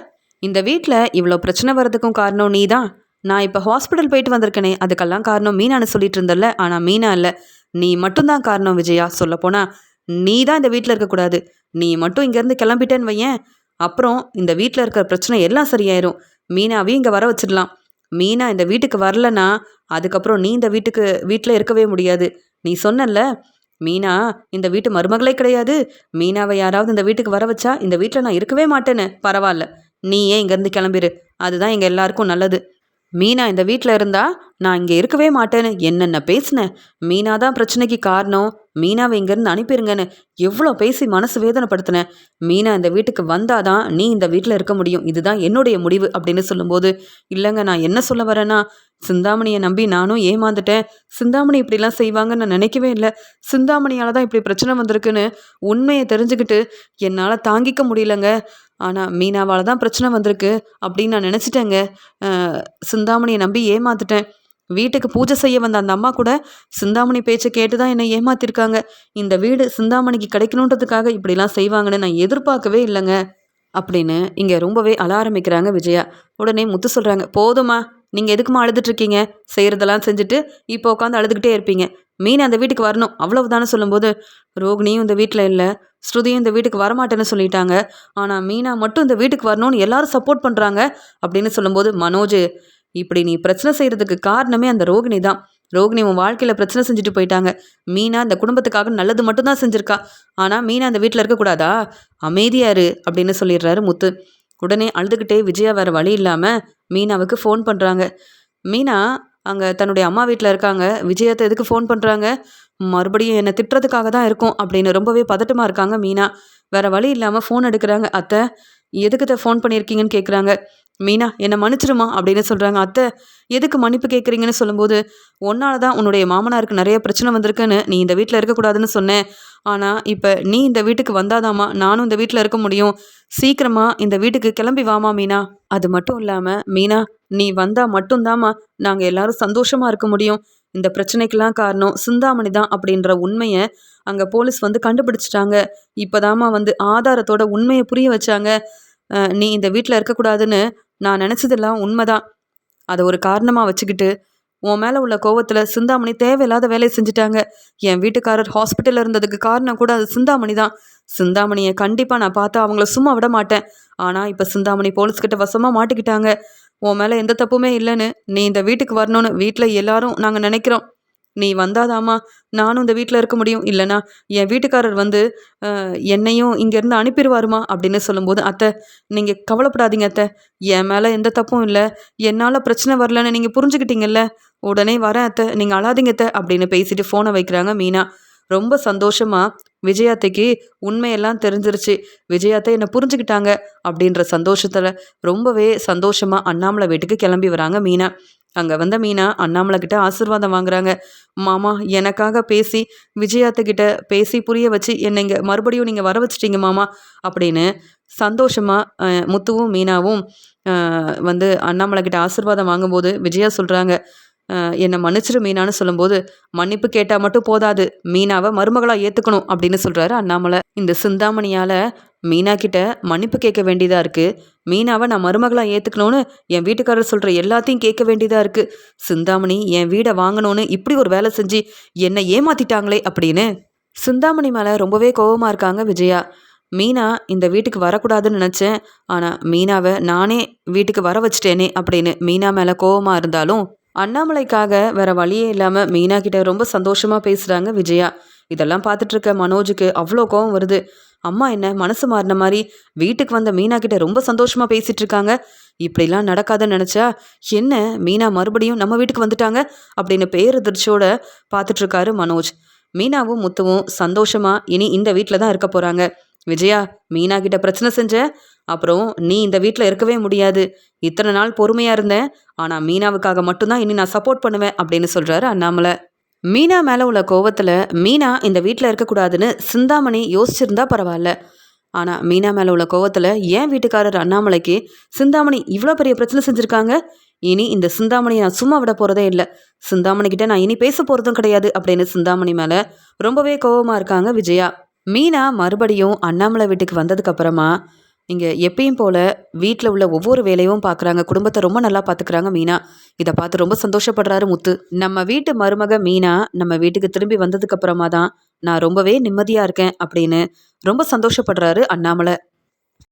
[SPEAKER 1] இந்த வீட்டில் இவ்வளோ பிரச்சனை வர்றதுக்கும் காரணம் நீ தான். நான் இப்போ ஹாஸ்பிட்டல் போயிட்டு வந்திருக்கேனே, அதுக்கெல்லாம் காரணம் மீனான்னு சொல்லிட்டு இருந்தல்ல. ஆனால் மீனா இல்லை, நீ மட்டும்தான் காரணம் விஜயா. சொல்லப்போனால் நீ தான் இந்த வீட்டில் இருக்கக்கூடாது. நீ மட்டும் இங்கேருந்து கிளம்பிட்டேன்னு வையேன், அப்புறம் இந்த வீட்டில் இருக்கிற பிரச்சனை எல்லாம் சரியாயிரும். மீனாவையும் இங்கே வர வச்சிடலாம். மீனா இந்த வீட்டுக்கு வரலன்னா அதுக்கப்புறம் நீ இந்த வீட்டில் இருக்கவே முடியாது. நீ சொன்னல, மீனா இந்த வீட்டு மருமகளே கிடையாது, மீனாவை யாராவது இந்த வீட்டுக்கு வர வச்சா இந்த வீட்டில் நான் இருக்கவே மாட்டேன்னு. பரவாயில்ல, நீ ஏன் இங்கேருந்து கிளம்பிடு, அதுதான் எங்கள் எல்லாருக்கும் நல்லது. மீனா இந்த வீட்டில் இருந்தா நான் இங்கே இருக்கவே மாட்டேன்னு என்னென்ன பேசினேன். மீனா தான் பிரச்சனைக்கு காரணம், மீனாவை இங்கேருந்து அனுப்பிடுங்கன்னு எவ்வளோ பேசி மனசு வேதனைப்படுத்தினேன். மீனா இந்த வீட்டுக்கு வந்தாதான் நீ இந்த வீட்டில் இருக்க முடியும், இதுதான் என்னுடைய முடிவு அப்படின்னு சொல்லும்போது, இல்லைங்க நான் என்ன சொல்ல வரேன்னா, சிந்தாமணியை நம்பி நானும் ஏமாந்துட்டேன். சிந்தாமணி இப்படிலாம் செய்வாங்கன்னு நான் நினைக்கவே இல்லை. சிந்தாமணியால் தான் இப்படி பிரச்சனை வந்திருக்குன்னு உண்மையை தெரிஞ்சுக்கிட்டு என்னால் தாங்கிக்க முடியலங்க. ஆனால் மீனாவால் தான் பிரச்சனை வந்திருக்கு அப்படின்னு நான் நினச்சிட்டேங்க. சிந்தாமணியை நம்பி ஏமாத்துட்டேன். வீட்டுக்கு பூஜை செய்ய வந்த அந்த அம்மா கூட சிந்தாமணி பேச்சை கேட்டு தான் என்னை ஏமாத்திருக்காங்க. இந்த வீடு சிந்தாமணிக்கு கிடைக்கணுன்றதுக்காக இப்படிலாம் செய்வாங்கன்னு நான் எதிர்பார்க்கவே இல்லைங்க அப்படின்னு இங்கே ரொம்பவே அழ ஆரம்பிக்கிறாங்க விஜயா. உடனே முத்து சொல்கிறாங்க, போதுமா, நீங்கள் எதுக்குமா அழுதுட்ருக்கீங்க? செய்கிறதெல்லாம் செஞ்சுட்டு இப்போ உட்காந்து அழுதுகிட்டே இருப்பீங்க. மீன் அந்த வீட்டுக்கு வரணும் அவ்வளவுதானே சொல்லும்போது, ரோகிணியும் இந்த வீட்டில் இல்லை, ஸ்ருதியும் இந்த வீட்டுக்கு வரமாட்டேன்னு சொல்லிட்டாங்க, ஆனால் மீனா மட்டும் இந்த வீட்டுக்கு வரணும்னு எல்லாரும் சப்போர்ட் பண்ணுறாங்க அப்படின்னு சொல்லும்போது, மனோஜ் இப்படி நீ பிரச்சனை செய்கிறதுக்கு காரணமே அந்த ரோகிணி தான். ரோகிணி உன் வாழ்க்கையில் பிரச்சனை செஞ்சுட்டு போயிட்டாங்க. மீனா இந்த குடும்பத்துக்காக நல்லது மட்டும்தான் செஞ்சுருக்கா. ஆனால் மீனா இந்த வீட்டில் இருக்கக்கூடாதா? அமைதியாரு அப்படின்னு சொல்லிடுறாரு முத்து. உடனே அழுதுகிட்டே விஜயா வேறு வழி இல்லாமல் மீனாவுக்கு ஃபோன் பண்ணுறாங்க. மீனா அங்கே தன்னுடைய அம்மா வீட்டில் இருக்காங்க. விஜயத்தை எதுக்கு ஃபோன் பண்ணுறாங்க? மறுபடியும் என்னை திட்டுறதுக்காக தான் இருக்கும் அப்படின்னு ரொம்பவே பதட்டமாக இருக்காங்க மீனா. வேறு வழி இல்லாமல் ஃபோன் எடுக்கிறாங்க. அத்தை எதுக்கு ஃபோன் பண்ணியிருக்கீங்கன்னு கேட்குறாங்க. மீனா என்னை மன்னிச்சிருமா அப்படின்னு சொல்கிறாங்க. அத்தை எதுக்கு மன்னிப்பு கேட்குறீங்கன்னு சொல்லும்போது, ஒன்னால தான் உன்னுடைய மாமனாருக்கு நிறைய பிரச்சனை வந்திருக்குன்னு நீ இந்த வீட்டில் இருக்கக்கூடாதுன்னு சொன்னேன். ஆனால் இப்போ நீ இந்த வீட்டுக்கு வந்தாதாம்மா நானும் இந்த வீட்டில் இருக்க முடியும். சீக்கிரமாக இந்த வீட்டுக்கு கிளம்பி வாமா மீனா. அது மட்டும் இல்லாமல் மீனா நீ வந்தால் மட்டும்தாம்மா நாங்கள் எல்லாரும் சந்தோஷமாக இருக்க முடியும். இந்த பிரச்சனைக்கெல்லாம் காரணம் சிந்தாமணி தான் அப்படின்ற உண்மையை அங்கே போலீஸ் கண்டுபிடிச்சிட்டாங்க. இப்போதாம்மா ஆதாரத்தோட உண்மையை புரிய வச்சாங்க. நீ இந்த வீட்டில் இருக்கக்கூடாதுன்னு நான் நினச்சதெல்லாம் உண்மைதான். அதை ஒரு காரணமாக வச்சுக்கிட்டு உன் மேலே உள்ள கோவத்தில் சிந்தாமணி தேவையில்லாத வேலையை செஞ்சுட்டாங்க. என் வீட்டுக்காரர் ஹாஸ்பிட்டலில் இருந்ததுக்கு காரணம் கூட அது சிந்தாமணி தான். சிந்தாமணியை கண்டிப்பாக நான் பார்த்தா அவங்கள சும்மா விட மாட்டேன். ஆனால் இப்போ சிந்தாமணி போலீஸ்கிட்ட வசமாக மாட்டிக்கிட்டாங்க. உன் மேலே எந்த தப்புமே இல்லைன்னு நீ இந்த வீட்டுக்கு வரணும்னு வீட்டில் எல்லாரும் நாங்கள் நினைக்கிறோம். நீ வந்தாதாம்மா நானும் இந்த வீட்டில் இருக்க முடியும். இல்லைனா என் வீட்டுக்காரர் வந்து என்னையும் இங்கேருந்து அனுப்பிடுவாருமா அப்படின்னு சொல்லும்போது, அத்தை நீங்கள் கவலைப்படாதீங்க அத்தை, என் மேலே எந்த தப்பும் இல்லை, என்னால் பிரச்சனை வரலன்னு நீங்கள் புரிஞ்சுக்கிட்டீங்கல்ல, உடனே வரேன் அத்தை, நீங்கள் அழாதீங்க அத்தை அப்படின்னு பேசிட்டு ஃபோனை வைக்கிறாங்க மீனா. ரொம்ப சந்தோஷமா விஜயாத்தைக்கு உண்மையெல்லாம் தெரிஞ்சிருச்சு. விஜயாத்தை என்னை புரிஞ்சுக்கிட்டாங்க அப்படின்ற சந்தோஷத்தில் ரொம்பவே சந்தோஷமாக அண்ணாமலை வீட்டுக்கு கிளம்பி வராங்க மீனா. அங்கே வந்த மீனா அண்ணாமலை கிட்ட ஆசீர்வாதம் வாங்குறாங்க. மாமா எனக்காக பேசி விஜயாத்துக்கிட்ட பேசி புரிய வச்சு என்னை இங்கே மறுபடியும் நீங்கள் வர வச்சிட்டீங்க மாமா அப்படின்னு சந்தோஷமாக முத்துவும் மீனாவும் வந்து அண்ணாமலை கிட்ட ஆசீர்வாதம் வாங்கும்போது விஜயா சொல்கிறாங்க, என்னை மன்னிச்சிரு மீனான்னு சொல்லும்போது, மன்னிப்பு கேட்டால் மட்டும் போதாது, மீனாவை மருமகளாக ஏற்றுக்கணும் அப்படின்னு சொல்கிறாரு அண்ணாமலை. இந்த சிந்தாமணியால் மீனா கிட்ட மன்னிப்பு கேட்க வேண்டியதாக இருக்குது. மீனாவை நான் மருமகளாக ஏற்றுக்கணும்னு என் வீட்டுக்காரர் சொல்கிற எல்லாத்தையும் கேட்க வேண்டியதாக இருக்குது. சிந்தாமணி என் வீடை வாங்கணும்னு இப்படி ஒரு வேலை செஞ்சு என்னை ஏமாத்திட்டாங்களே அப்படின்னு சிந்தாமணி மேலே ரொம்பவே கோபமாக இருக்காங்க விஜயா. மீனா இந்த வீட்டுக்கு வரக்கூடாதுன்னு நினச்சேன், ஆனால் மீனாவை நானே வீட்டுக்கு வர வச்சிட்டேனே அப்படின்னு மீனா மேலே கோபமாக இருந்தாலும் அண்ணாமலைக்காக வேற வழியே இல்லாமல் மீனா கிட்ட ரொம்ப சந்தோஷமாக பேசுகிறாங்க விஜயா. இதெல்லாம் பார்த்துட்டு இருக்க மனோஜுக்கு அவ்வளோ கோவம் வருது. அம்மா என்ன மனசு மாறின மாதிரி வீட்டுக்கு வந்த மீனா கிட்ட ரொம்ப சந்தோஷமாக பேசிட்டு இருக்காங்க. இப்படிலாம் நடக்காதுன்னு நினச்சா என்ன மீனா மறுபடியும் நம்ம வீட்டுக்கு வந்துட்டாங்க அப்படின்னு பேரதிர்ச்சியோட பார்த்துட்டு இருக்காரு மனோஜ். மீனாவும் முத்துவும் சந்தோஷமா இனி இந்த வீட்டில் தான் இருக்க போகிறாங்க. விஜயா மீனா கிட்ட பிரச்சனை செஞ்ச அப்புறம் நீ இந்த வீட்டில் இருக்கவே முடியாது. இத்தனை நாள் பொறுமையாக இருந்தேன், ஆனால் மீனாவுக்காக மட்டும்தான் இனி நான் சப்போர்ட் பண்ணுவேன் அப்படின்னு சொல்கிறாரு அண்ணாமலை. மீனா மேலே உள்ள கோவத்தில் மீனா இந்த வீட்டில் இருக்கக்கூடாதுன்னு சிந்தாமணி யோசிச்சிருந்தா பரவாயில்ல. ஆனால் மீனா மேலே உள்ள கோவத்தில் ஏன் வீட்டுக்காரர் அண்ணாமலைக்கு சிந்தாமணி இவ்வளோ பெரிய பிரச்சனை செஞ்சுருக்காங்க. இனி இந்த சிந்தாமணியை நான் சும்மா விட போகிறதே இல்லை, சிந்தாமணிக்கிட்ட நான் இனி பேச போகிறதும் கிடையாது அப்படின்னு சிந்தாமணி மேலே ரொம்பவே கோவமாக இருக்காங்க விஜயா. மீனா மறுபடியும் அண்ணாமலை வீட்டுக்கு வந்ததுக்கு அப்புறமா இங்கே எப்பயும் போல் வீட்டில் உள்ள ஒவ்வொரு வேலையும் பார்க்குறாங்க. குடும்பத்தை ரொம்ப நல்லா பார்த்துக்கிறாங்க மீனா. இதை பார்த்து ரொம்ப சந்தோஷப்படுறாரு முத்து. நம்ம வீட்டு மருமக மீனா நம்ம வீட்டுக்கு திரும்பி வந்ததுக்கு அப்புறமா தான் நான் ரொம்பவே நிம்மதியாக இருக்கேன் அப்படின்னு ரொம்ப சந்தோஷப்படுறாரு அண்ணாமலை.